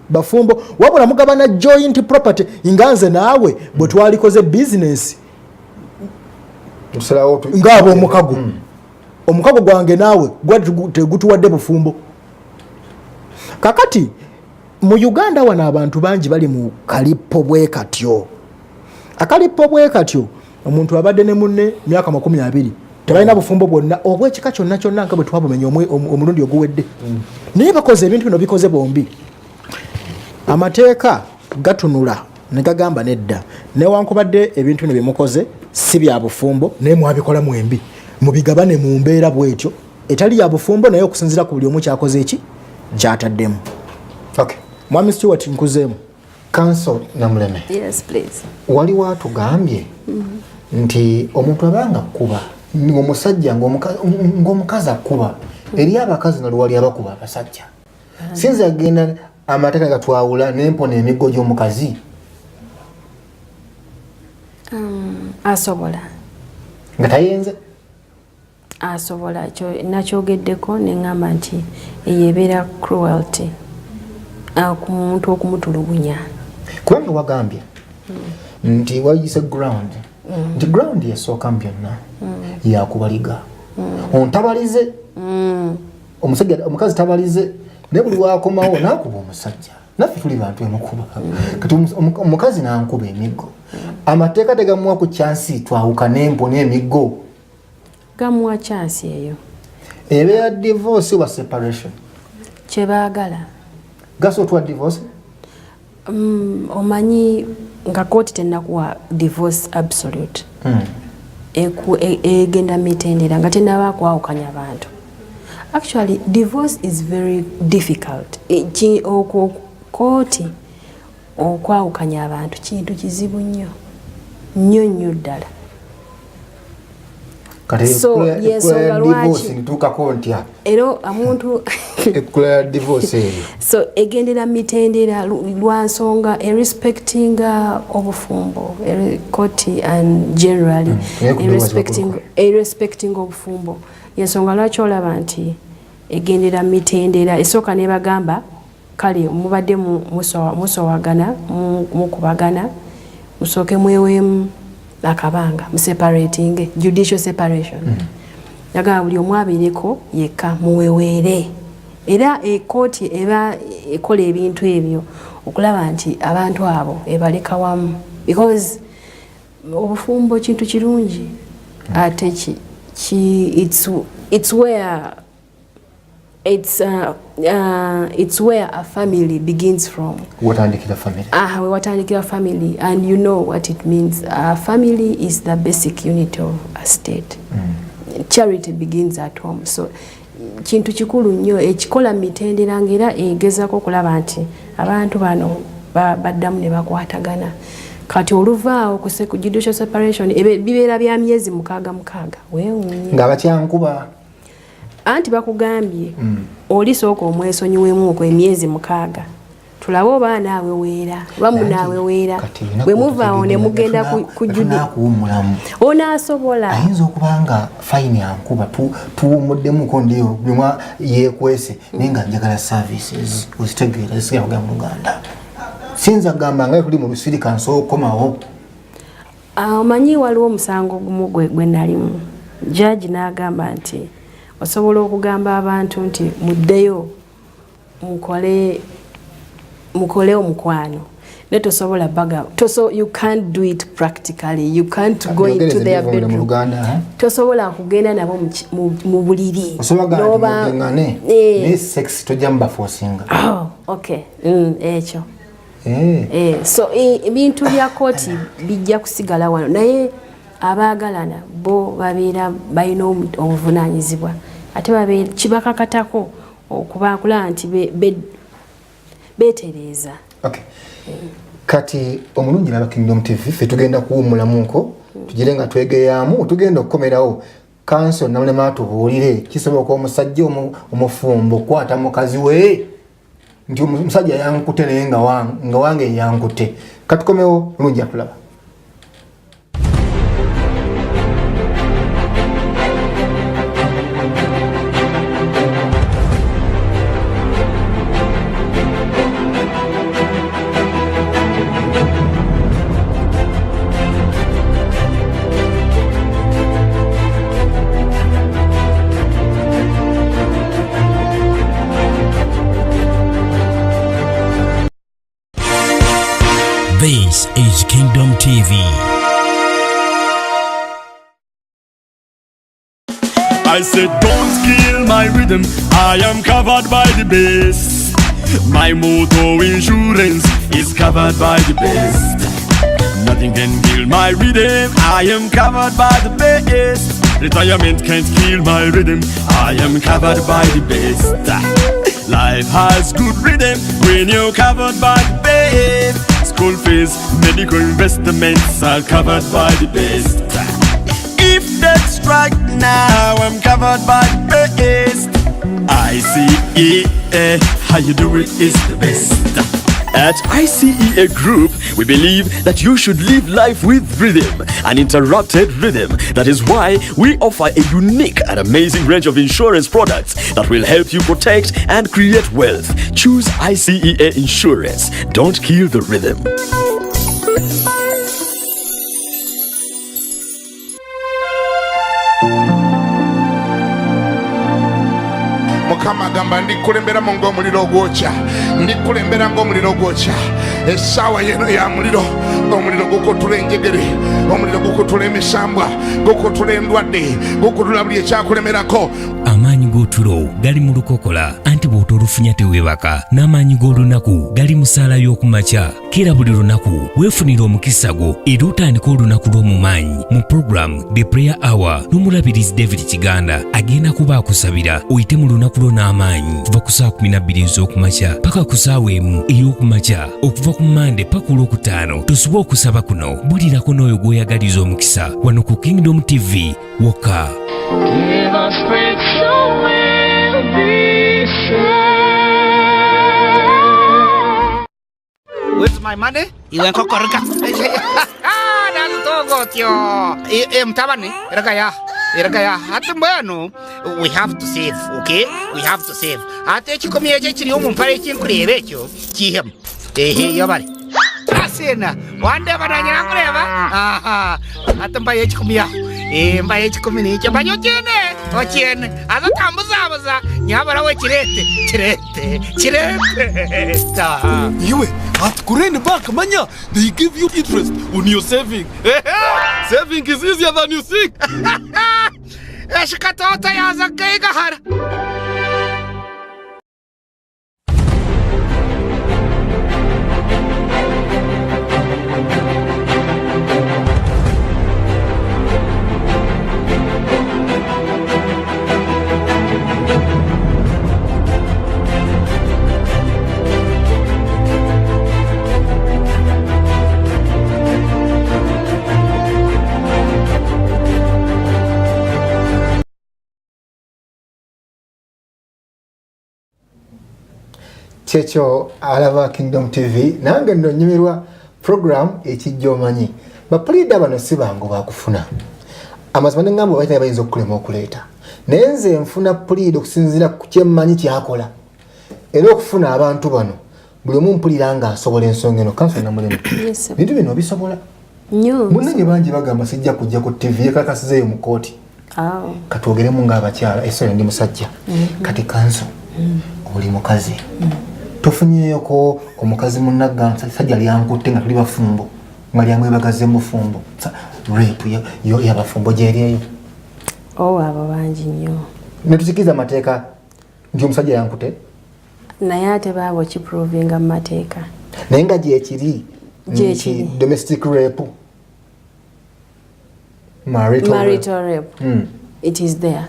bafumbo wabula mugabana joint property inganze naawe bwe twalikoze business ngabo omukago omukago gwange naawe tegutuwadde bufumbo. Kakati mu Uganda wana abantu bangi bali mu kalipo bwe katyo. Akalipo bwe katyo omuntu abadde ne munne myaka 20 tebalina bufumbo bwonna obwekika kyonna kyonna nga bwe twabumenya omulundi oguwedde naye bakoze ebintu bino bikoze bombi. amateeka gatunula ne gagamba nedda newankubadde ebintu bino byemukoze si bya bufumbo naye mwabikola mwembi mubigabane mu mbeera bwetyo etali ya bufumbo naye okusinziira ku buli omu kyakoze eki kyataddemu. Okay. Mwami Stewart nkuzeemu. Council Namuleme. Yes, please. Waliwo atugambye nti omuntu abanga kuba omusajja ng'omukazi akuba eri abakazi nalwali abakuba abasajja sinza agenda amateeka gatwawula n'empona emiggo gy'omukazi asobola nga tayenze asobola nakyogeddeko neŋŋamba nti eyebeera cruelty ku muntu okumutulugunya kubanga wagambye nti wayise ground nti ground yasooka byonna yakubaliga ontabalize omusajja omukazi tabalize ne buli wakomawo nakuba omusajja naffe tuli bantu emukuba kati omukazi nankuba emiggo amateeka tegamuwa ku chansi twawuka n'empo n'emiggo gamuwa chansi eyo ebeera divorce wa separation kyebaagala gasootwa divorce omanyi nga kooti tenakuwa divorce absolute egenda mitendera nga tenaba kwawukanya abantu. Actually divorce is very difficult. Kooti okwawukanya abantu kintu kizibu nnyo ddala. So yensonga lwaki era omuntu so egendera mitendera lwansonga respecting obufumbo kooti and generally respecting obufumbo yensonga lwaki olaba nti egendera mitendera esooka ne bagamba kale mubadde musowagana mukubagana musooke mweweemu akabanga separating judicial separation yaga buli omu abeereko yekka muweweere era ekooti eba ekola ebintu ebyo okulaba nti abantu abo ebaleka wamu because obufumbo kintu kirungi ate it's where a family begins from. Watandikira family. Watandikira family, and you know what it means. A family is the basic unit of a state. Charity begins at home. So kintu kikulu nnyo ekikola mitendera ngera egezako okulaba nti abantu bano baddamu ne bakwatagana. Kati oluvaawo ku judicial separation bibeera bya myezi mukaaga weewuunye ng'abakyankuba anti bakugambye oli sooka omwesonyiwemu okwo emyezi 6 tulabe oba naawe weera bamu naawe weera bwe muvaawo ne mugenda ku judi onaasobola ayinza okubanga fayini yankuba tuwumuddemuko ndiyo bimwa yeekwese naye nga njagala services ozitegeera zisiga kugamba mu Luganda sinza gamba nga tuli mu lusirika nsookomawo omanyi waliwo omusango gumu gwe nalimu judge n'agamba nti osobola okugamba abantu nti muddeyo mukole omukwano ne tosobola baga you can't do it practically, you can't go into their bedroom tosobola kugenda nabo mu buliri noba ne sex tojamba forcing okay ekyo so ebintu bya kooti bijja kusigala wano naye abaagalana bo babeera balina obuvunaanyizibwa ate babeera kibakakatako okubaakula nti beetereeza. Okay. Kati omulungi n'aba Kingdom TV ffe tugenda kuwummulamuko tugire nga twegeyaamu tugenda okukomerawo Council Namulema atubuulire kisoboka omusajja omufumbo kwata mukazi we nti omusajja yankute naye nga wange yankute katukomewo mulungi akulaba. This is Kingdom TV. I said don't kill my rhythm, I am covered by the bass. My motor insurance is covered by the best. Nothing can kill my rhythm. I am covered by the best. Retirement can't kill my rhythm. I am covered by the best. Life has good rhythm when you're covered by the best. School fees, medical investments are covered by the best. If that strike now, I'm covered by the best. ICEA, how you do it is the best. At ICEA Group, we believe that you should live life with rhythm, uninterrupted rhythm. That is why we offer a unique and amazing range of insurance products that will help you protect and create wealth. Choose ICEA Insurance. Don't kill the rhythm. Mukama gamba ndikulembera mu ng'omuliro ogwokya, ndikulembera ng'omuliro ogwokya. Essaawa yeno ya muliro, omuliro gukutula enjegere, omuliro gukutula emisambwa, gukutula endwadde, gukutula buli ekyakulemerako. Amaanyi g'otulo gali mu lukokola, anti bw'otolufunya teweebaka. N'amaanyi g'olunaku gali mu ssaala y'okumakya. Kera buli lunaku weefunira omukisa gwo era otandika olunaku lw'omu maanyi mu program The Prayer Hour n'omulabirizi David Kiganda agenda kuba akusabira oyite mu lunaku lwo n'amaanyi kuva ku saa 12 ez'okumakya paka ku ssaawa 1 ey'okumakya okuva ku Mande paka ku Lwokutaano. Tosubwa okusaba kuno, bulirako n'oyo gw'oyagaliza omukisa wano ku Kingdom TV wokka. Give us strength so we'll be saved. Where's my money? Iwe nkokorika. Nalutogotyo. Mtabani, Eragaya, hati mbano, we have to save, okay? We have to save. Ate chikomi eje chiri omumpare chinkurebe kyo, chihem. Yabari. Asena, wande bananyira kureba. Aha. Ate mbaye chikomi ya. Mbaye chikomi ni chabanyo chene. Ochene. Aza tambuza. Nyabara we chirete. Iwe, at Kurene Bank, manya, they give you interest when you're saving. Saving is easier than you think. Eshikatota yaza keigahara. Checho alaba Kingdom TV nange ndo nyimirwa program ekijjo manyi bapulida bano sibango bakufuna amazima ngambo bayita bayinza okulema okuleeta nenze nfuna pulida okusinzira ku kyemmanyi kyakola era okufuna abantu bano buli omu mpulira nga asobola ensonga eno kanso na mulema bintu bino bisobola munange bangi bagamba sijja kujja ku TV ekakasizeeyo mu kooti katwogeremu ng'abakyala esonga ndi musajja kati kanso oli mukazi tofunyeyo ko omukazi munnaga sajja lyankutte nga tuli bafumbo mali amwe bagaze mu fumbo rape yo yabafumbo jereyo abo bangi nnyo netusikiza mateeka nti omusajja yankutte naye ate baabo kiprovinga mu mateeka naye nga gyekiri domestic rape marital rape it is there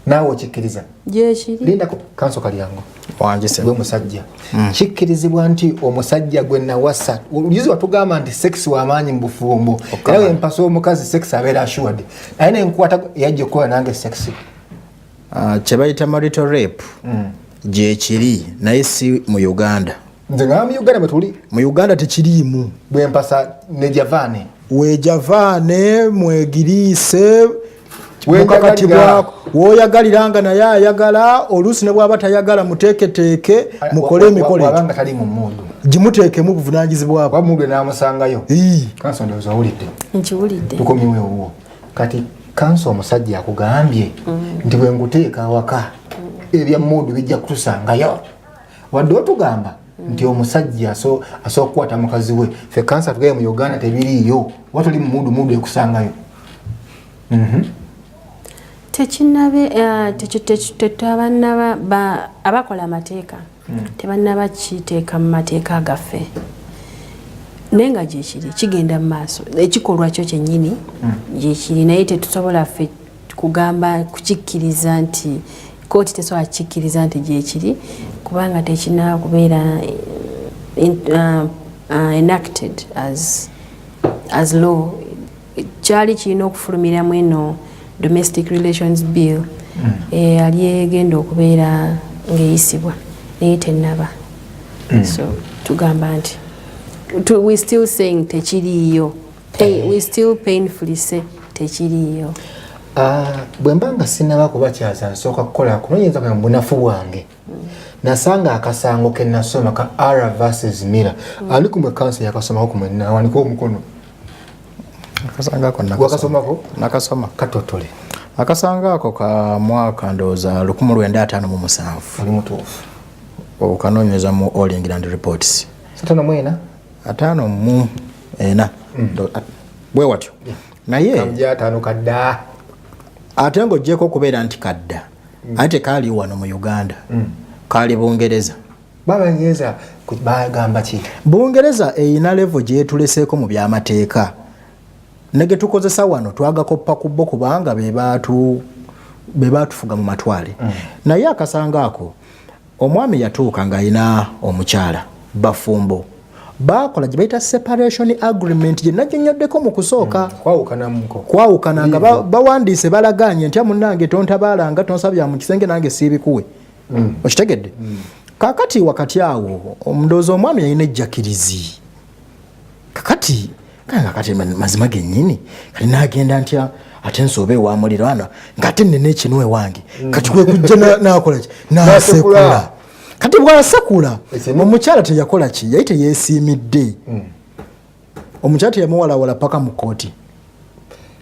naawe okikkiriza gyekiri linda kanso kalyango wanje gwe musajja kikkirizibwa nti omusajja gwe nawasa ulizi watugamba nti sex w'amaanyi mu bufumbo era empasa omukazi sex abeera assured naye nenkwata yajja okukola nange sex kye bayita marital rape gyekiri naye si mu Uganda. Nze nga mu Uganda bwetuli mu Uganda tekiriimu bwe mpasa ne javaane wejavaane mwegiriise mukakati bwako woyagaliranga naye ayagala oluusi ne bw'aba tayagala muteeketeeke mukole emikolo wabanga tali mu mundu gimuteekemu obuvunanyizibwa bwo wamundu n'amusangayo kanso ndowooza owulidde nkiwulidde tukomyewo ewuwo kati kanso omusajja akugambye nti bwe nguteeka awaka ebya mundu bijja kutusangayo wadde otugamba nti omusajja asooka kukwata mukazi we ffe kansa tugaye mu Uganda tebiriiyo watuli mu mundu ekusangayo tekinabe tetwabanaba abakola amateeka tebannaba kiteeka mu mateeka gaffe naye nga gyekiri kigenda mu maaso ekikolwa kyo kyennyini gyekiri naye tetusobola ffe kugamba kukikkiriza nti kooti tesobola kikkiriza nti gyekiri kubanga tekina kubeera enacted as law kyali kirina okufulumiramu eno domestic relations bill ali egenda okubeera ng'eyisibwa naye tennaba so tugamba nti we still saying tekiriiyo we still painfully say tekiriiyo. Bwe mba nga sinnaba kubakyaza nsooka kukola kunoonyereza mu bunafu bwange nasanga akasango ke nasoma ka R versus Miller ani kumwe kansa yakasomako kumwe nawanika omukono akasanga ako wakasomako nakasoma katotole akasanga ako ka mwaka ndooza 1957 oli mutuufu okanoonyeza mu All England Reports 5 mu ena bwe watyo naye kamja 5 kadda ate ng'oggyeko okubeera nti kadda ate kaali wano mu Uganda kaali Bungereza Bungereza bagamba ki Bungereza eyina level gye tuleseeko mu byamateeka nege tukozesa wano twagakoppa ku bo kubanga be baatufuga mu matwale naye akasanga ako omwami yatuuka ng'ayina omukyala bafumbo bakola gye bayita separation agreement gye nagyonyoddeko mu kusooka kwawukana nga bawandiise balaganye nti munnange tontabaalanga tonsabya mu kisenge nange siibikuwe okitegedde kakati wakati awo omundoozi omwami yalina ejjakirizi kakati mazima gennyini kali naagenda ntya ate nsobe wa muliro ana ngate nene ekinwe wange kati kwe kujja nakola ki nasekula kati bwasakula omukyala teyakola ki yali teyeesiimidde omukyala teyamuwalawala paka mu kooti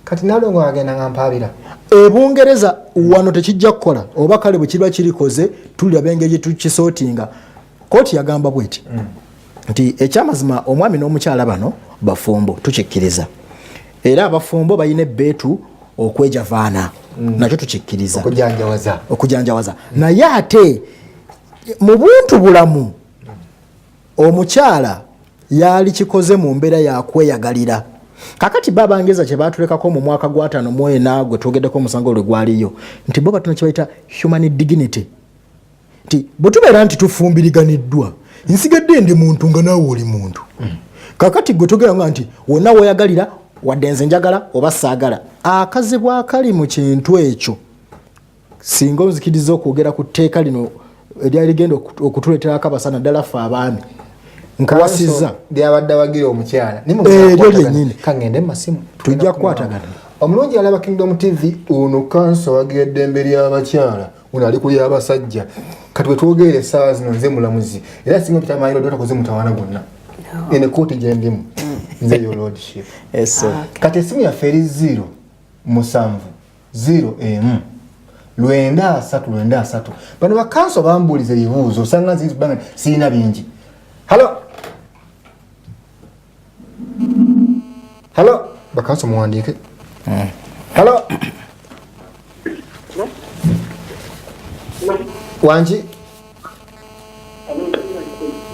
kati nalongo agenda nga mpaabira Bungereza wano tekijja kukola oba kale bwe kiba kirikoze tulaba engeri gye tukisootinga kooti yagamba bweti nti ekyamazima omwami n'omukyala bano bafumbo tukikkiriza era abafumbo bayina ebbeetu okwejavaana nakyo tukikkiriza okujanjawaza naye ate mu buntu bulamu omukyala yali kikoze mu mbeera yakweyagalira kakati babangeza kye baatulekako mu mwaka gwa 5 mwena gwe twogeddeko omusango olwe gwaliyo nti bo batono kye bayita human dignity nti bwe tubeera nti tufumbiriganiddwa nsigadde ndi muntu nga naawe oli muntu kakati gwe togera nga nti wonna weeyagalira wadde nze njagala oba saagala akazibu akali mu kintu ekyo singa onzikiriza okwogera ku tteeka lino eryali ligenda okutuleeterako abasana ddala ffe abaami nkuwasizza lyabadde awagira omukyala eryo lyennyini kangende masimu tujja kukwatagana omulungi alaba Kingdom TV ono kanso awagira eddembe ly'abakyala ono ali ku ly'abasajja kati wetwogerera essaawa zino nze mulamuzi era singa mpitamayiro dotakoze mutawaana gwonna ene kooti gyendimu nze your lordship kati esimu yaffe eri 0-7-0-1-9-3 bano bakanso bambuuliza ebibuuzo osanga nzibanga sirina bingi halo bakanso muwandiike halo wangi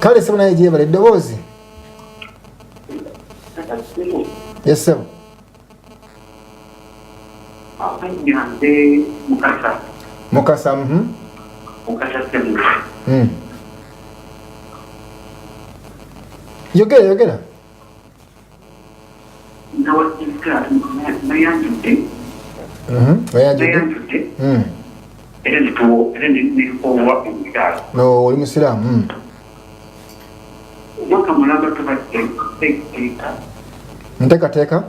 kale sebo naye gyebala eddoboozi yesebo mukasa yogera no oli musiraamu nteekateeka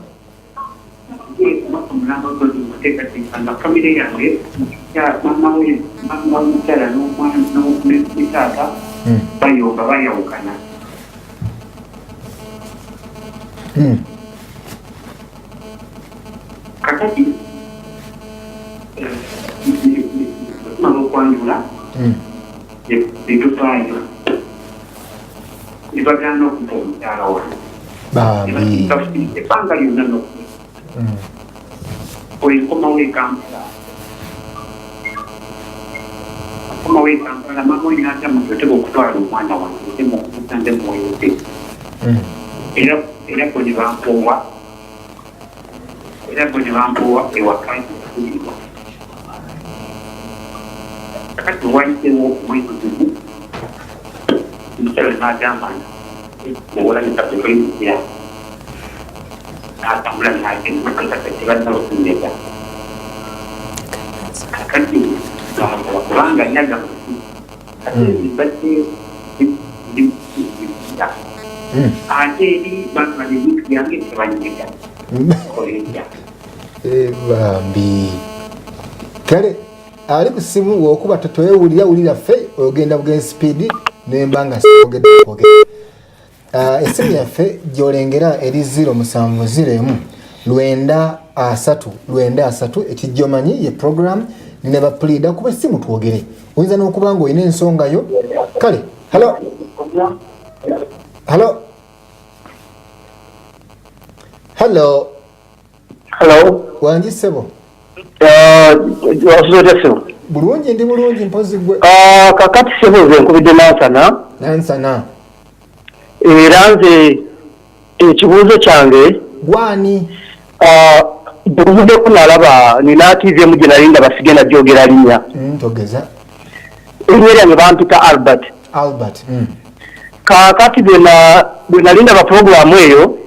bayawukana kakati okwanjula litufaayo libagana okuva omukyala wange ebbanga lyonna olikomawo ekampala kama wewe Kampala mama wewe hata mtoto okutwala omwana wange mu kutanze moyote era kwenye bampowa ewakanya kuliwa kati waitewo mwezi gumu msele n'agamba muwola nitakukoyizira n'atambula n'agenda kati okumeka kakati kubanga nyaga bati ate eri bantu bali bintu byange tebanyega bambi kale ali ku simu wokuba totoyewulira ffe ogenda bugenzi speed nembanga sogedde esimu yaffe gyolengera eri 070 930 ekijjomanyi ye program ne bapulida kuba simu twogere oyinza n'okuba ng'olina ensonga yo kale halo wangi sebo bulungi ndi bulungi mpozi gwe kakati sebo nze nkubidde nansana era nze ekibuuzo kyange gwani buvuddeko nalaba nina TV emu gye nali ndaba sigenda gyogera linnya togeza erinnya lyange bampita albert kakati bwe nali ndaba puroguramu eyo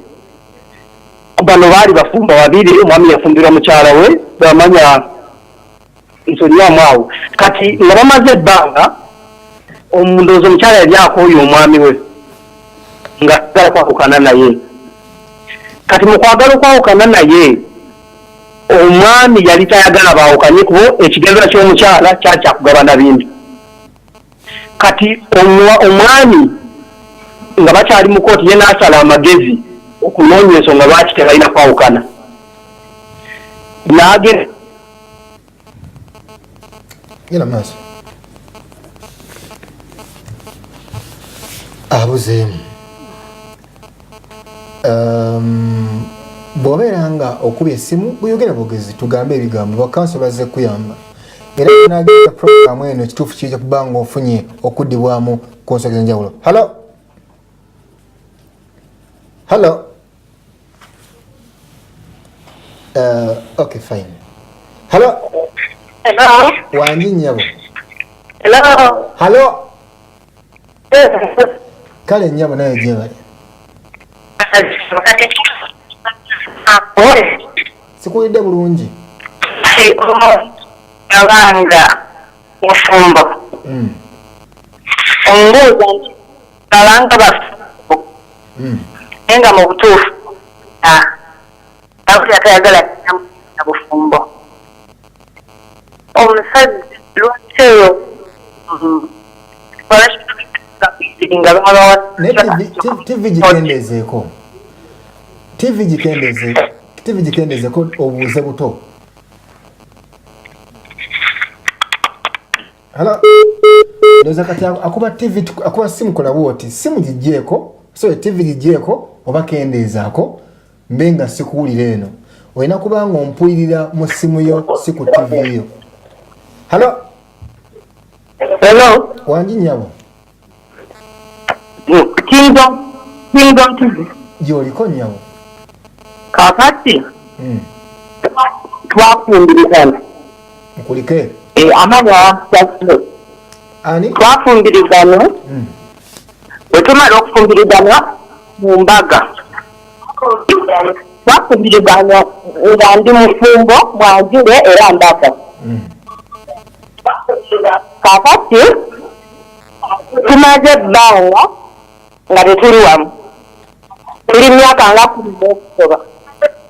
bano baali bafumba babiri omwami yafumbirwa mukyala we bamanya nsonyamu awo kati nga bamaze ebbanga omundoozi omukyala yali akooye omwami we nga agala kwawukana naye kati mu kwagala okwawukana naye omwami yali tayagala baawukanye kubo ekigendera ky'omukyala kyali kyakugabana bintu kati omwami nga bakyali mu kooti ye n'asala amagezi okunoonya ensonga lwaki tebalina kwawukana naagera genda maaso abuzeemu bw'obeera nga okubya essimu bweyogera bugezi tugambe ebigambo bakanso bazze kuyamba era nagenda programu eno ekituufu kijja kuba nga ofunye okuddibwamu ku nsonga ez'enjawulo halo okay fine halo wangi nnyabo halo kale nnyabo naye gyebali sikuwulidde bulungi abanga mufumbo ombuuza nti abanga bafumbo naye mu butuufu abulira tayagala na bufumbo omusajja lwaki eyo TV gikendezeeko TV gikendezeeko obuuze buto halo ndoza kati akuba TV akuba simu kola bwoti simu gigyeko so TV gigyeko oba kendezaako mbenga sikuwulira eno olina kubanga ompulirira mu simu yo si ku TV yo halo wangi nnyabo Kingdom TV gyoliko nnyabo kakati twafundirizana nkulike amanya ani twafundirizana bwe tumala okufundirizana mu mbaga twafundirizana nga ndi mufumbo mwanjule era mbaga kakati tumaze ebbanga nga tetuli wamu tuli myaka nga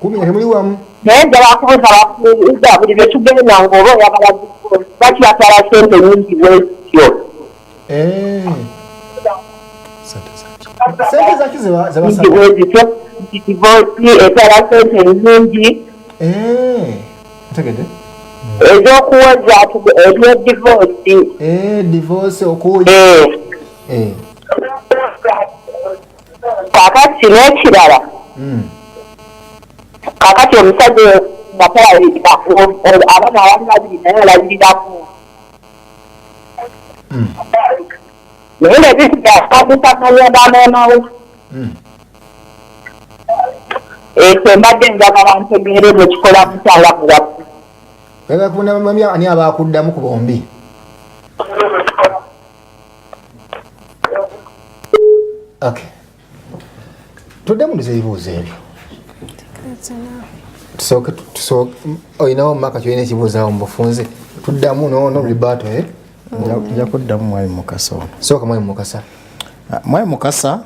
10 temuli wamu naye njala kubuuza bakubuuza buli lwe tugenda ng'oba oyagala bakibatwala sente nyingi bwekyo sente zaki zebasaba divoosi etwala sente nyingi ntegedde ez'okuwoza divorce okuwoza kakati n'ekirala kakati omusajja nga talaliriraku abaana abali babiri naye alabiriraku naye nebintu byakwabukakanya bamaamawo ekyo mbadde njagala ntegeere bwekikola mukyala muwaffe oyagala kubona mami ani abakuddamu ku bombi okay tuddemu ndiza ebibuuzo ebyo tusooke olinawo mumaka kyolina ekibuuzaawo mu bufunze tuddamu no ribato nja kuddamu mwami Mukasa ono sooka mwami Mukasa mwami Mukasa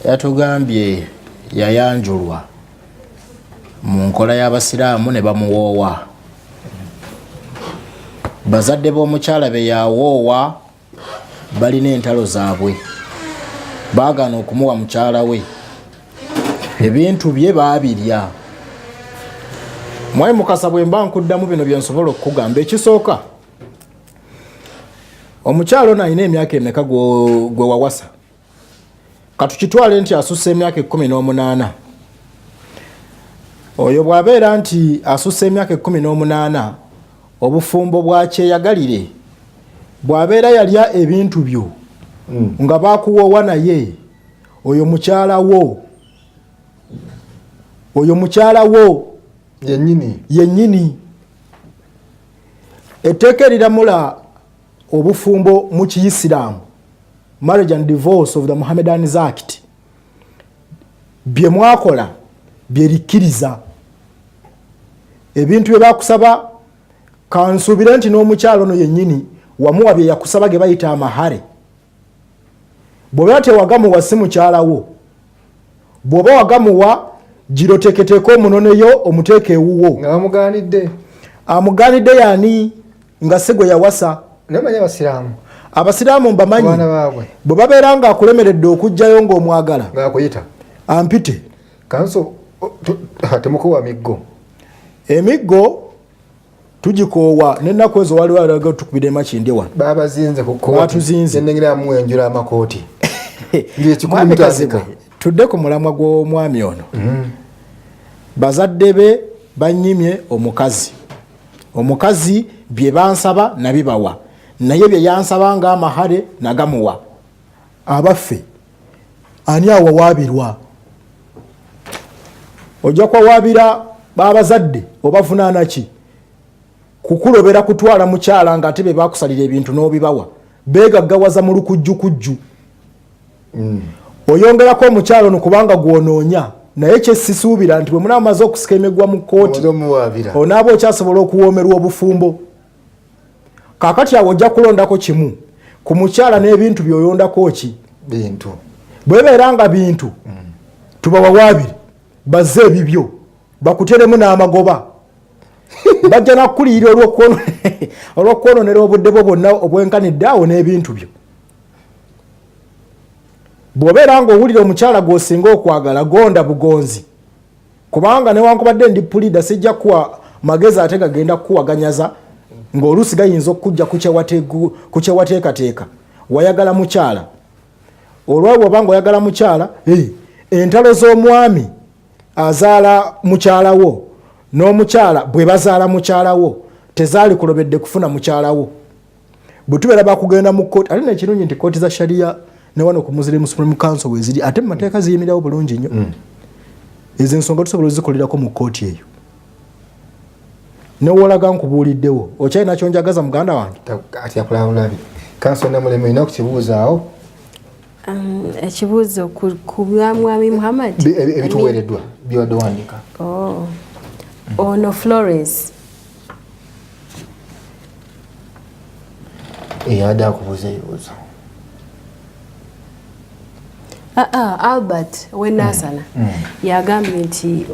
yatugambye yayanjulwa mu nkola y'abasiraamu ne bamuwoowa bazadde b'omukyala be yawoowa balina entalo zaabwe baagaana okumuwa mukyala we ebintu bye baabirya mwami Mukasa bwe mba nkuddamu bino bye nsobola okukugamba ekisooka omukyala ono alina emyaka emeka gwe wawasa katukitwale nti asusse emyaka 18 oyo bw'abeera nti asusse emyaka 18 obufumbo bwakyeyagalire bw'abeera yalya ebintu byo nga bakuwoowa naye oyo mukyala wo yennyini etteeka eriramula obufumbo mu Kiyisiraamu Marriage and Divorce of the Mohammedans Act bye mwakola byerikkiriza ebintu bye bakusaba kansubire nti n'omukyalo ono yennyini wamuwa bye yakusaba ge bayita amahare bw'oba tewagamuwa si mukyala wo bw'oba wagamuwa giroteeketeka omunoneyo omuteeka ewuwo nga bamugaanidde amugaanidde yaani nga si gwe yawasa naye abasiraamu abasiraamu mbamanyi bwe babeera nga akulemeredde okujjayo ng'omwagala ng'akuyita ampite kanso temukowa miggo emiggo tugikoowa n'ennaku ezo waliwo alaga tukubira emakindi wano babazinze batuzinze nengeramu enjula amakooti tudde ku mulamwa gw'omwami ono bazadde be banyimye omukazi bye bansaba nabibawa naye bye yansaba nga amahare nagamuwa abaffe ani awawaabirwa ojja kwawaabira babazadde obavunaana ki kukulobera kutwala mukyala nga ate be bakusalira ebintu n'obibawa beegaggawaza mu lukujjukujju oyongerako omukyalo no kubanga gwonoonya naye kyesisuubira nti bwe munaamaze okusika emigwa mu kkooti onaaba okyasobola okuwoomerwa obufumbo kaakati awo ojja kulondako kimu ku mukyala n'ebintu by'oyondako ki bintu bwebeera nga bintu tubawawaabire bazze ebibyo bakuteremu n'amagoba bajja nakukuliyira olw'okwononera obudde bwo bwonna obwenkanidde awo n'ebintu byo bw'obeera ng'owulira omukyala gw'osinga okwagala gonda bugonzi kubanga newankubadde ndi pulida sijja kuwa magezi ate gagenda kukuwaganyaza ng'oluusi gayinza okujja ku kyewateekateeka wayagala mukyala olwabwo oba ng'oyagala mukyala entalo z'omwami azaala mukyalawo n'omukyala bwe bazaala mukyalawo tezaali kulobedde kufuna mukyalawo bwe tubeera bakugenda mu kkooti ate nekirungi nti kkooti za shariya ne wano ku Muslim Supreme Council weziri ate mu mateeka ziyimirawo bulungi nnyo ezo ensonga tusobola ozikolerako mu kkooti eyo newolaga nkubuuliddewo okyalina kyonjagaza muganda wange ati akulabulabi kanso namulema olina kukibuuzaawo ekibuuzo ku mwami Muhammad ebituweereddwa byobadde wandiika ono Florence eyadde akubuuza ebibuuzo Albert Wenasana yagambye nti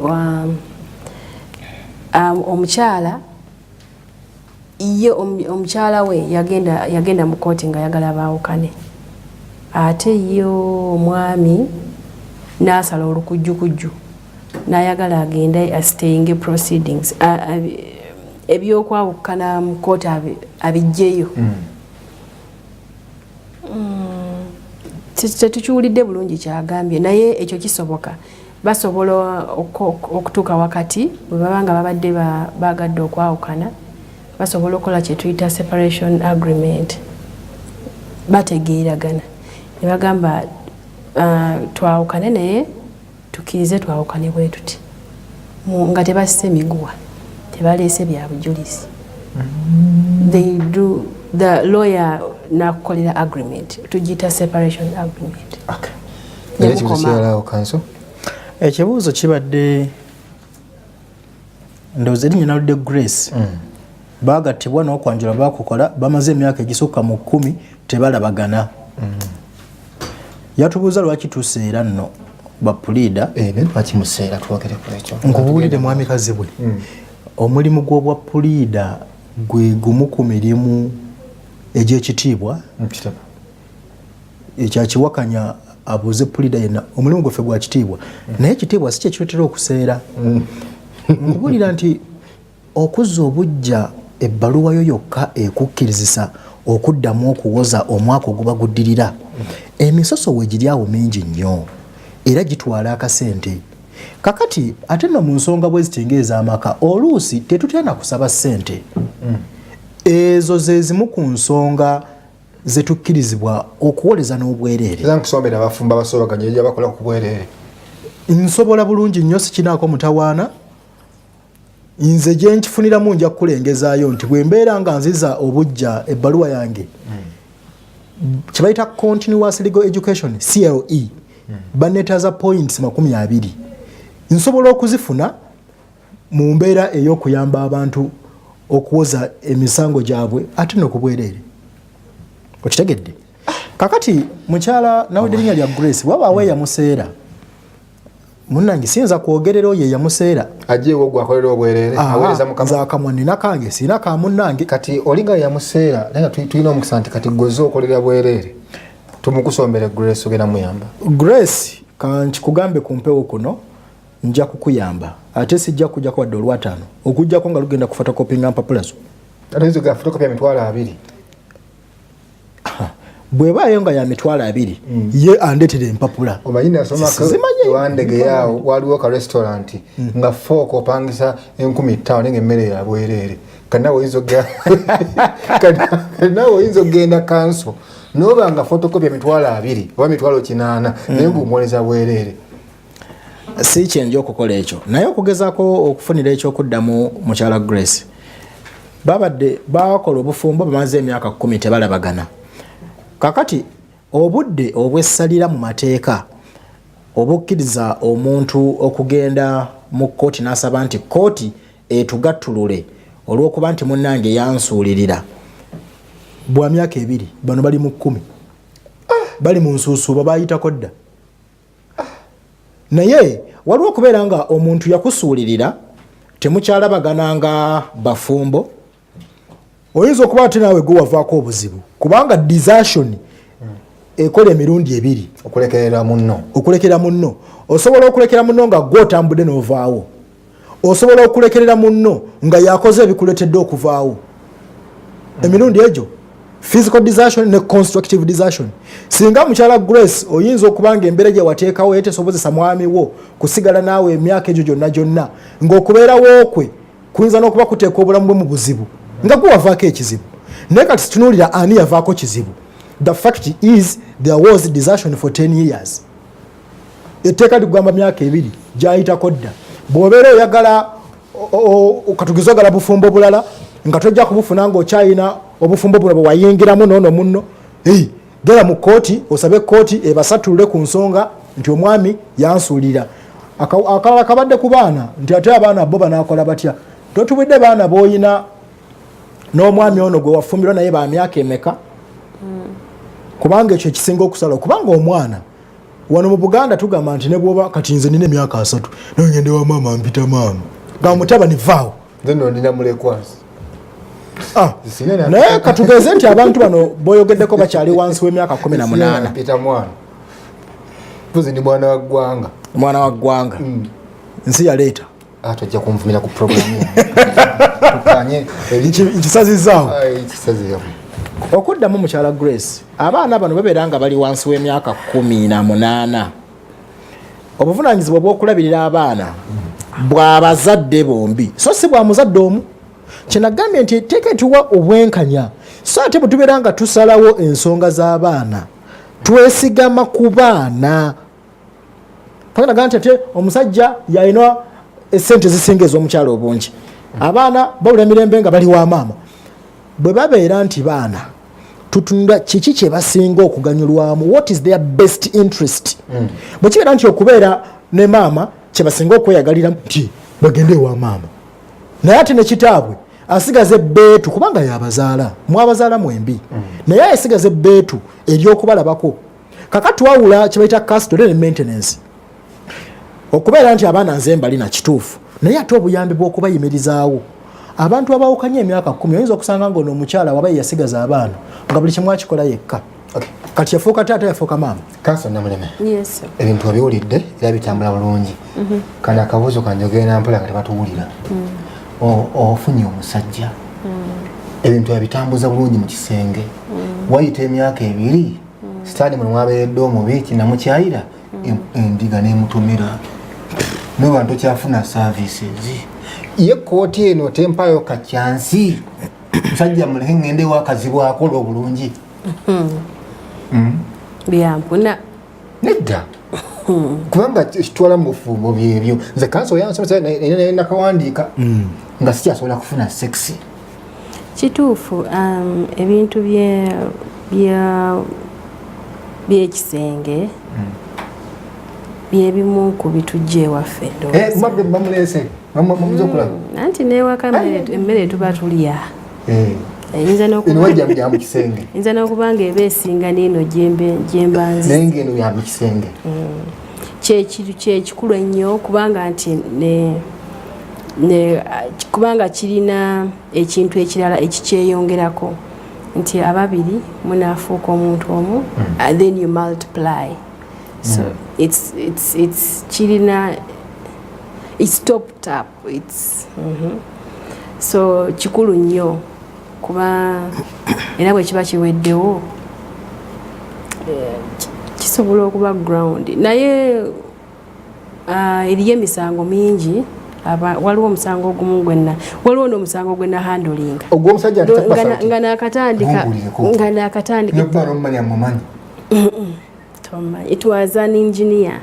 omukyala ye omukyala we yagenda mu kkooti nga yagala baawukane ate yo omwami n'asala olukujjukujju n'ayagala agende astayinge proceedings ebyokwawukana mu kkooti abijjeyo tetukiwulidde bulungi kyagambye naye ekyo kisoboka basobola okutuuka wakati bwe baba nga babadde bagadde okwawukana basobola okukola kye tuyita separation agreement bategeeragana ne bagamba twawukane naye tukkirize twawukane bwe tuti nga tebasse miguwa tebaleese bya bujulizi they do the lawyer nakukolera agreement tugiyita separation agreement. Ekibuuzo kibadde ndowooza erinnya naludde Grace baagattibwa n'okwanjula bakukola bamaze emyaka egisukka mu 10 tebalabagana. Yatubuuza lwaki tuseera nno bapulida bakimuseera twogere ku ekyo nkubuulire mwamikazi bwe omulimu gw'obwa pulida gwe gumu ku mirimu egy'ekitiibwa ekyakiwakanya abuuze pulida yenna omulimu gwaffe gwa kitiibwa naye ekitiibwa si kye kireetera okuseera. Nkubuulira nti okuzza obujja ebbaluwa yo yokka ekukkirizisa okuddamu okuwoza omwaka oguba guddirira emisoso weegiri awo mingi nnyo era gitwala akasente. Kakati ate nno mu nsonga bwe ziti ez'amaka oluusi tetutya na kusaba ssente. Ezo ze zimu ku nsonga ze tukkirizibwa okuwoleza n'obwereere. Nkusombera abafumba basobaganya ebyo bakola ku bwereere. Nsobola bulungi nnyo sikinaako mutawaana. Nze gye nkifuniramu nja kukulengezaayo nti bwe mbeera nga nziza obujja ebbaluwa yange kye bayita continuous legal education CLE banneetaaza points 20 nsobola okuzifuna mu mbeera ey'okuyamba abantu okuwoza emisango gyabwe ate n'okubwereere. Okitegedde? Kakati mukyala nawedde erinnya lya Grace wabaawo eyamuseera munnange siyinza kwogerera oyo eyamuseera ajeewo gwakolera obwereere aweereza mukama nze akamwa nina kange sirina ka munnange kati olinga yamuseera naye tulina omukisa nti kati gwoze okolera bwereere tumukusombere Grace ogenda muyamba. Grace kankikugambe ku mpewo kuno nja kukuyamba ate sijja kujja kwadde olwataano okujjako nga lugenda ku photocopyinga mpapula zo ate ezo ga photocopy ya 200 bwebaayo nga ya 200 ye andeetere empapula omanyi nasomako wandege yaawo waliwo ka restaurant nga fooko opangisa 15,000 nga emmere ya bwereere kanawe oyinza ogenda kanso noba nga photocopy ya 200 oba 800 naye ng'omwoleza bwereere. Si kyenja okukola ekyo naye okugezaako okufunira ekyokuddamu mukyala Grace babadde bakola obufumbo bamaze emyaka 10 tebalabagana. Kakati obudde obwessalira mu mateeka obukkiriza omuntu okugenda mu kkooti n'asaba nti kkooti etugattulule olw'okuba nti munnange yansuulirira bwa myaka 2 bano bali mu 10 bali mu nsuusuuba bayitako dda. Naye waliwo okubeera nga omuntu yakusuulirira temukyalabagananga bafumbo oyinza okuba ate naawe gwe wavaako obuzibu kubanga desertion ekola emirundi 2 okulekerera munno osobola okulekera munno nga gw'otambudde n'ovaawo osobola okulekerera munno nga yakoze ebikuletedde okuvaawo emirundi egyo physical desertion ne constructive desertion. Singa mukyala Grace oyinza okubanga embeera gye wateekawo etesobozesa mwami wo kusigala naawe emyaka egyo gyonna ng'okubeerawo kwe kuyinza n'okuba kuteeka obulamu bwe mu buzibu nga gwe wavaako ekizibu naye kati situnuulira ani yavaako kizibu. The fact is there was desertion for 10 years. Etteeka ligamba myaka 2 gyayitako dda. Bw'obeera oyagala katugeze ogala bufumbo bulala nga tojja kubufuna ng'okyayina obufumbo buno bwe wayingiramu noono munno gera mu kkooti osabe kkooti ebasatulule ku nsonga nti omwami yansuulira. Akalala kabadde ku baana nti ate abaana bo banaakola batya. Totubudde baana b'oyina n'omwami ono gwe wafumbirwa naye ba myaka emeka kubanga ekyo ekisinga okusala kubanga omwana wano mu Buganda tugamba nti ne bw'oba kati nze nina emyaka 3 naye ngende wa maama mpita maama nga mutabani vaawo nze nno ndina mulekwasi. Naye katugeze nti abantu bano boyogeddeko bakyali wansi w'emyaka 18 mpita mwana mpuzi ndi mwana wa ggwanga nsi yaleeta tojja kunvumira ku programu nkisazizaawo okuddamu mukyala Grace abaana bano babeera nga bali wansi w'emyaka 18 obuvunaanyizibwa bw'okulabirira abaana bw'abazadde bombi so si bwa muzadde omu kyenagambye nti etteeka etuwa obwenkanya so ate bwe tubeera nga tusalawo ensonga z'abaana twesigama ku baana paganaga nti ate omusajja yalina essente zisinga ez'omukyalo obungi abaana bawula emirembe nga bali wa maama bwe babeera nti baana tutunula kiki kye basinga okuganyulwamu what is their best interest bwe kibeera nti okubeera ne maama kye basinga okweyagaliramu nti bagende ewa maama naye ate ne kitaabwe asigaze beetu kubanga yabazaala mwabazaala mwembi naye asigaze beetu ery'okubalabako kakati wawula kye bayita custody ne maintenance okubeera nti abaana nze mbali na kituufu naye ate obuyambi bw'okubayimirizaawo abantu abawukanye emyaka 10 oyinza okusanga ng'ono omukyala wabaye yasigaza abaana nga buli kimu akikola yekka kati yafuuka taata yafuuka maama kanso namuleme Yes. ebintu wabiwulidde era bitambula bulungi kana akabuuzo kange ogenda mpola nga tebatuwulira ofunye omusajja ebintu yabitambuza bulungi mu kisenge wayita emyaka 2 sitaani muno mwabeeredde omubi kinamukyayira endiga n'emutumira n'abantu kyafuna services ye kooti eno tempayo kakyansi musajja muleke ngende wakazibwako olw'obulungi byampuna nedda kubanga kitwala mu bufumbo byebyo nze kanso yansomesa nakawandiika nga sikyasobola kufuna sexy kituufu ebintu byekisenge byebimu ku bitujja ewaffe bamulese mamuzokula anti newaka emmere tuba tulya eyinza n'okuba nga eba esinga n'eno gyembanzi naye ngeno ya mu kisenge kyekikulu ennyo kubanga nti kubanga kirina ekintu ekirala ekikyeyongerako nti ababiri munaafuuka omuntu omu then you multiply so it's kirina it's topped up so kikulu nnyo kuba era bwe kiba kiweddewo kisobola okuba ground naye eriyo emisango mingi waliwo omusango ogumu waliwo n'omusango gwe nahandolinga nga nakatandika it was an engineer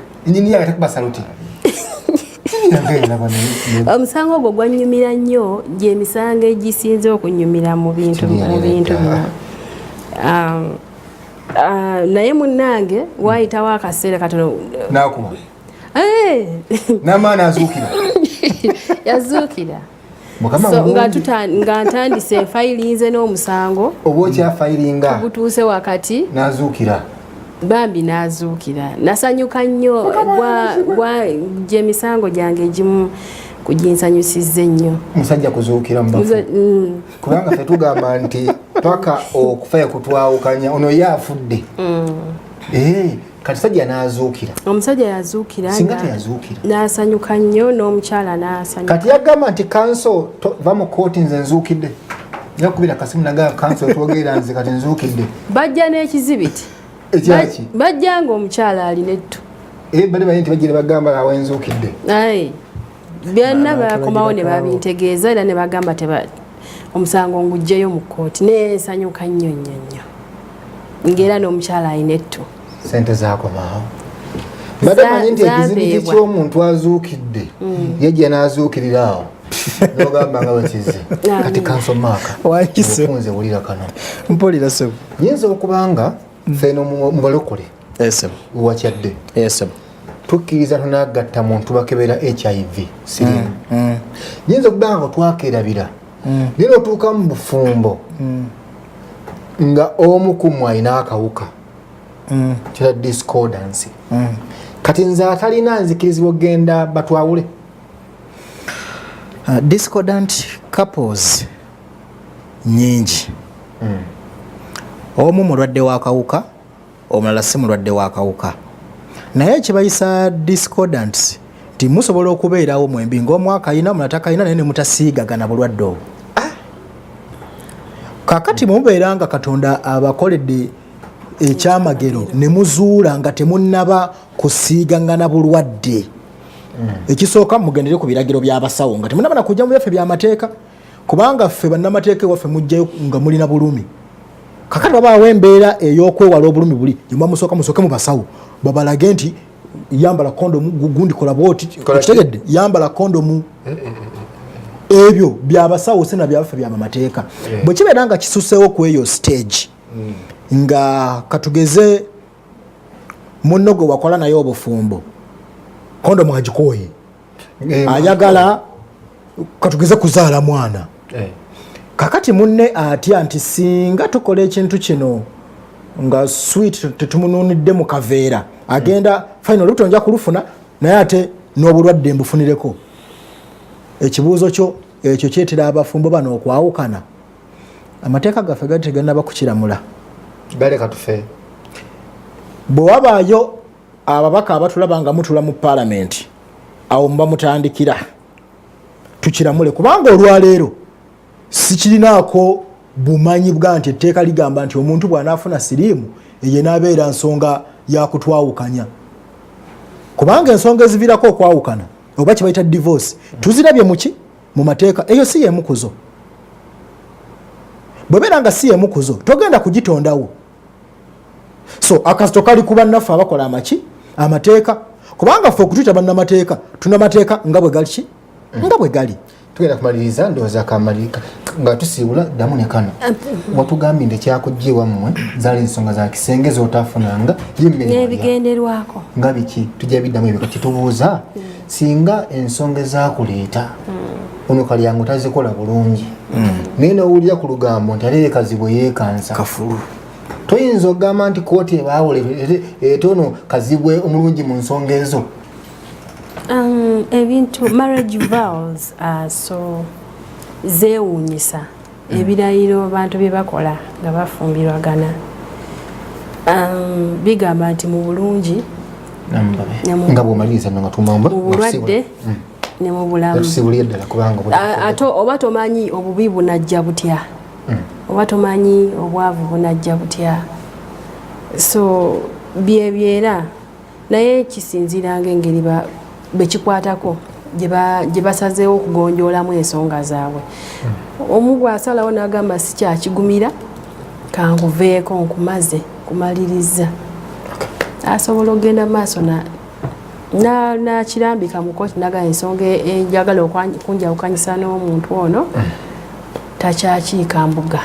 omusango ogwo gwanyumira nnyo gyemisango egisinze okunyumira mu bintu bino naye munnange wayitawo akaseera katono nakuma n'amaani azuukira yazuukira nga ntandise fayirinze n'omusango oba okyafayiringa butuuse wakati n'azuukira bambi n'azuukira nasanyuka nnyo gyemisango gyange egimu kuginsanyusizza ennyo musajja kuzuukira mubafu kubanga ffe tugamba nti paka okufa kutwawukanya ono ye afudde kati sajja n'azuukira omusajja yazuukira singa teyazuukira n'asanyuka nnyo n'omukyala n'asanyuka kati yagamba nti kanso va mu kooti nze nzuukidde yakubira kasimu nagaa kanso twogerera nze kati nzuukidde bajja n'ekizibiti ekyaki bajja ng'omukyala alina ettu bali baye nti bajjire bagamba awe nzuukidde byonna bakomawo ne babintegeeza era ne bagamba omusango ngugjeyo mu kooti nesanyuka nnyo nnyo nnyo ng'era n'omukyala alina ettu sente zakomaawo badamanyi nti ekizibiti ky'omuntu azuukidde yejja n'azuukirira awo nogamba nga bakize kati kanso maaka ofunze wulira kano mpulira sebo nyinza okubanga feno mu balokole wakyadde tukkiriza tunagatta muntu bakebera HIV sirimu nyinza okubanga nga twakerabira lero otuuka mu bufumbo nga omu kumu alina akawuka kira discordance kati nze atalina nzikirizibwa okgenda batwawule discordant couples nyingi omu mulwadde w'akawuka omulala si mulwadde w'akawuka naye kibayisa discordants nti musobola okubeerawo mwembi ng'omwaka ayina omulala takayina naye ne mutasiigagana bulwadde obwo kakati mubeera nga katonda abakoledde ekyamagero ne muzuula nga temunnaba kusiigangana bulwadde ekisooka mugendere ku biragiro by'abasawo nga temunnaba nakujja mu byaffe by'amateeka kubanga ffe bannamateeka waffe mujjayo nga mulina bulumi kakati babaawo embeera ey'okwewala obulumi buli gyemba musooke mu basawo babalage nti yambala kondomu gundi kola bwoti kitegedde yambala kondomu ebyo byabasawo sena byaffe byamamateeka bwe kibeera nga kisuseewo ku eyo stage nga katugeze munno gwe wakola naye obufumbo kondomu agikooye ayagala katugeze kuzaala mwana kakati munne atya nti singa tukola ekintu kino nga sweet tetumunuunidde mu kaveera agenda final luto nja kulufuna naye ate n'obulwadde mbufunireko ekibuuzo kyo ekyo kyetera abafumbo bano okwawukana amateeka gaffe gati teganaba kukiramula galeka tufe bwe wabaayo ababaka abatulaba nga mutula mu paalamenti awo muba mutandikira tukiramule kubanga olwaleero sikirinaako bumanyi bwa nti etteeka ligamba nti omuntu bw'anaafuna siriimu eyo naabeera nsonga yakutwawukanya kubanga ensonga eziviirako okwawukana oba kibayita divorce tuzirabye muki mu mateeka eyo si yemukuzo bwebeera nga si yemukuzo togenda kugitondawo so akasito kali ku bannaffe abakola amaki amateeka kubanga ffe okutuyita bannamateeka tunamateeka nga bwe gali nga bwe gali tugenda kumaliriza ndowooza kamalirika nga tusiibula ddamu ne kano watugambye nti ekyakujjiwa mmwe zaali ensonga za kisenge z'otafunanga n'ebigenderwako nga biki tujja biddamu ebyo kati tubuuza singa ensonga ezaakuleeta ono kalyango tazikola bulungi naye n'owulira ku lugambo nti ate kazibu yeekansa kafulu toyinza okugamba nti kooti ebaawula etono kazibwe omulungi mu nsonga ezo ebintu marriage vows so zeewuunyisa ebirayiro abantu bye bakola nga bafumbirwagana bigamba nti mu bulungi nga bwomaliriza nga tumamba mu bulwadde ne mu bulamu ate oba tomanyi obubi bunajja butya oba tomanyi obwavu bunajja butya so byebyera naye kisinziiranga engeri bekikwatako gye basazeewo okugonjoolamu ensonga zaabwe omu gwasalawo n'agamba sikyakigumira kanguveeko nkumaze kumaliriza asobola okugenda mu maaso nakirambika mu kooti naga ensonga enjagala okunjawukanyisa n'omuntu ono takyakiika mbuga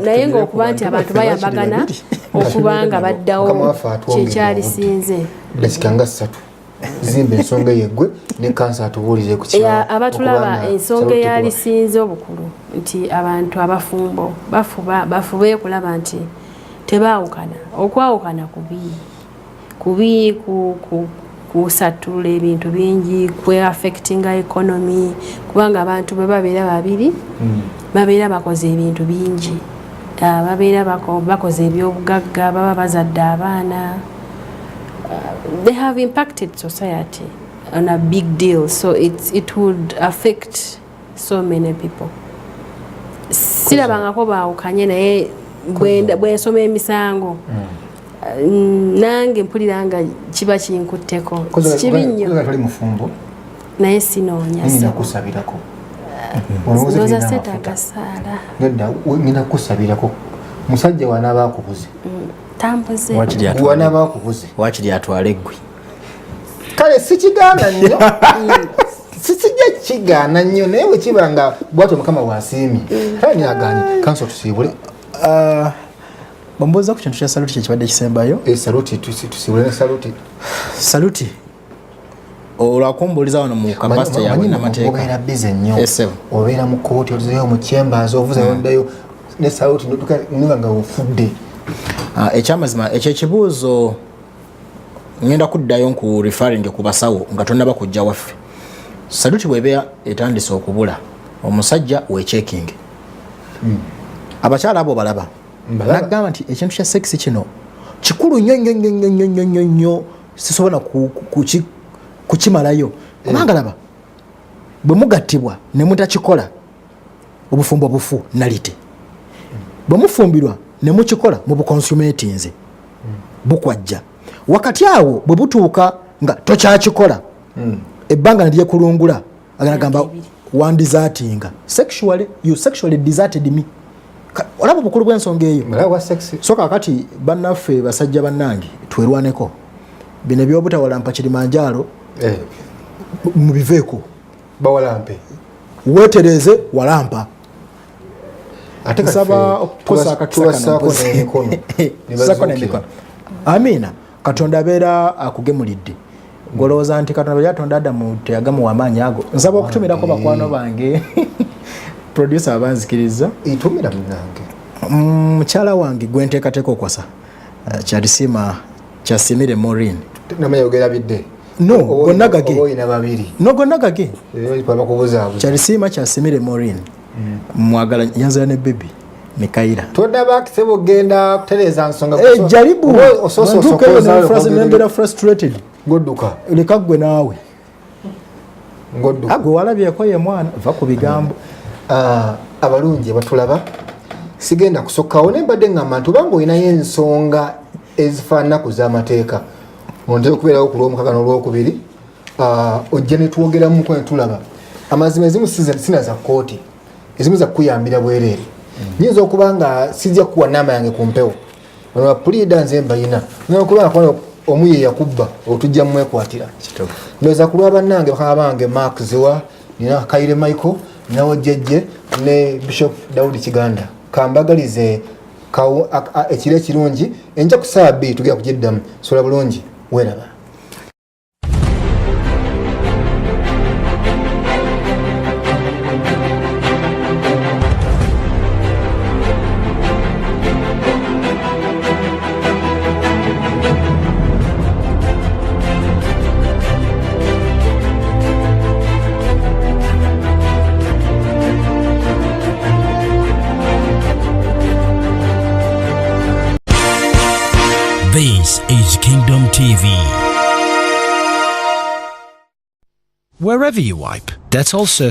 naye ngaokuba nti abantu bayambagana okuba nga baddawo kyekyalisinze dakika nga 3 zimba ensonga yeggwe ne kansa atubuulize ku kya abatulaba ensonga eyalisinze obukulu nti abantu abafumbo bafube kulaba nti tebaawukana okwawukana kubi kusattula ebintu bingi kwe-affectinga economy kubanga abantu bwe babeera babiri babeera bakoze ebintu bingi babeera bakoze ebyobugagga baba bazadde abaana they have impacted society on a big deal so it would affect so many people sirabangako baawukanye naye bwensoma emisango nange mpulira nga kiba kinkutteko kibi nnyo naye sinoonya noza seetaaga saala ngenda kusabirako musajja wanaaba akubuze tambuze wanaaba akubuze wakiri atwala eggwe kale sikigaana nnyo sisijja kigaana nnyo naye bwe kiba nga bwatyo mukama wasiimye kale naganye kanso tusiibule bambuuza ku kintu kya saluti kyekibadde kisembayo saluti tusiibule ne saluti olwakumbuuliza wano mu kapasite yawe namateeka obeera bize nnyo obeera mu kooti ozeyo mu kyembazi ovuza yondayo ne saluti niba nga ofudde ekyamazima ekyo ekibuuzo ngenda kuddayo nku referring ku basawo nga tonnaba kujja waffe saluti bw'ebeera etandise okubula omusajja weechecking abakyala abo balaba nagamba nti ekintu kya sekisi kino kikulu nnyo sisobola kukimalayo kubanga laba bwe mugattibwa ne mutakikola obufumbo bufu nalite bwe mufumbirwa ne mukikola mu bukonsumetinze bukwajja wakati awo bwe butuuka nga tokyakikola ebbanga nelyekulungula agenda gamba wandizatinga sexually you sexually deserted me olaba obukulu bw'ensonga eyo so kakati bannaffe basajja bannange twerwaneko bino ebyobutawalampa Kilimanjaro mubiveeko bawalampe wetereze walampa ate nsaba okukosa akatusako n'emikono amina katonda abeera akugemulidde golowooza nti katonda yatonda Adamu teyagamu w'amaanyi ago nsaba okutumirako bakwano bange producer abanzikiriza itumira munange mukyala wange gwe nteekateeka okwasa Kyasimire Maureen namanya yogera bidde no gonna gage oyina babiri no gonna gage papa kubuza Kyasimire Maureen mwagala yanzala ne baby Mikaira todaba kisebo genda kutereza nsonga jaribu osososokoza frustrated godduka leka gwe naawe ngodduka agwe walabyeko ye mwana va ku bigambo abalungi batulaba sigenda kusokkawo ne mbadde ngamba nti obanga olinayo ensonga ezifaanana ku z'amateeka ontera okubeerawo ku lw'omukaaga n'olwokubiri ojja ne twogeramuko ne tulaba amazima ezimu sina za kkooti ezimu za kukuyambira bwereere nyinza okuba nga sijja kuwa namba yange ku mpewo ono pulida nze mbayina nokuba nga omu ye yakubba otujja mwekwatira ndowooza ku lwa bannange bakaba bange Mark Ziwa nina Kaire Michael nawo jjejje ne Bishop Daudi Kiganda kambagalize ekiro ekirungi enja ku ssaawa 2 tugenda kugiddamu sola bulungi weeraba. This is Kingdom TV. Wherever you wipe, that's also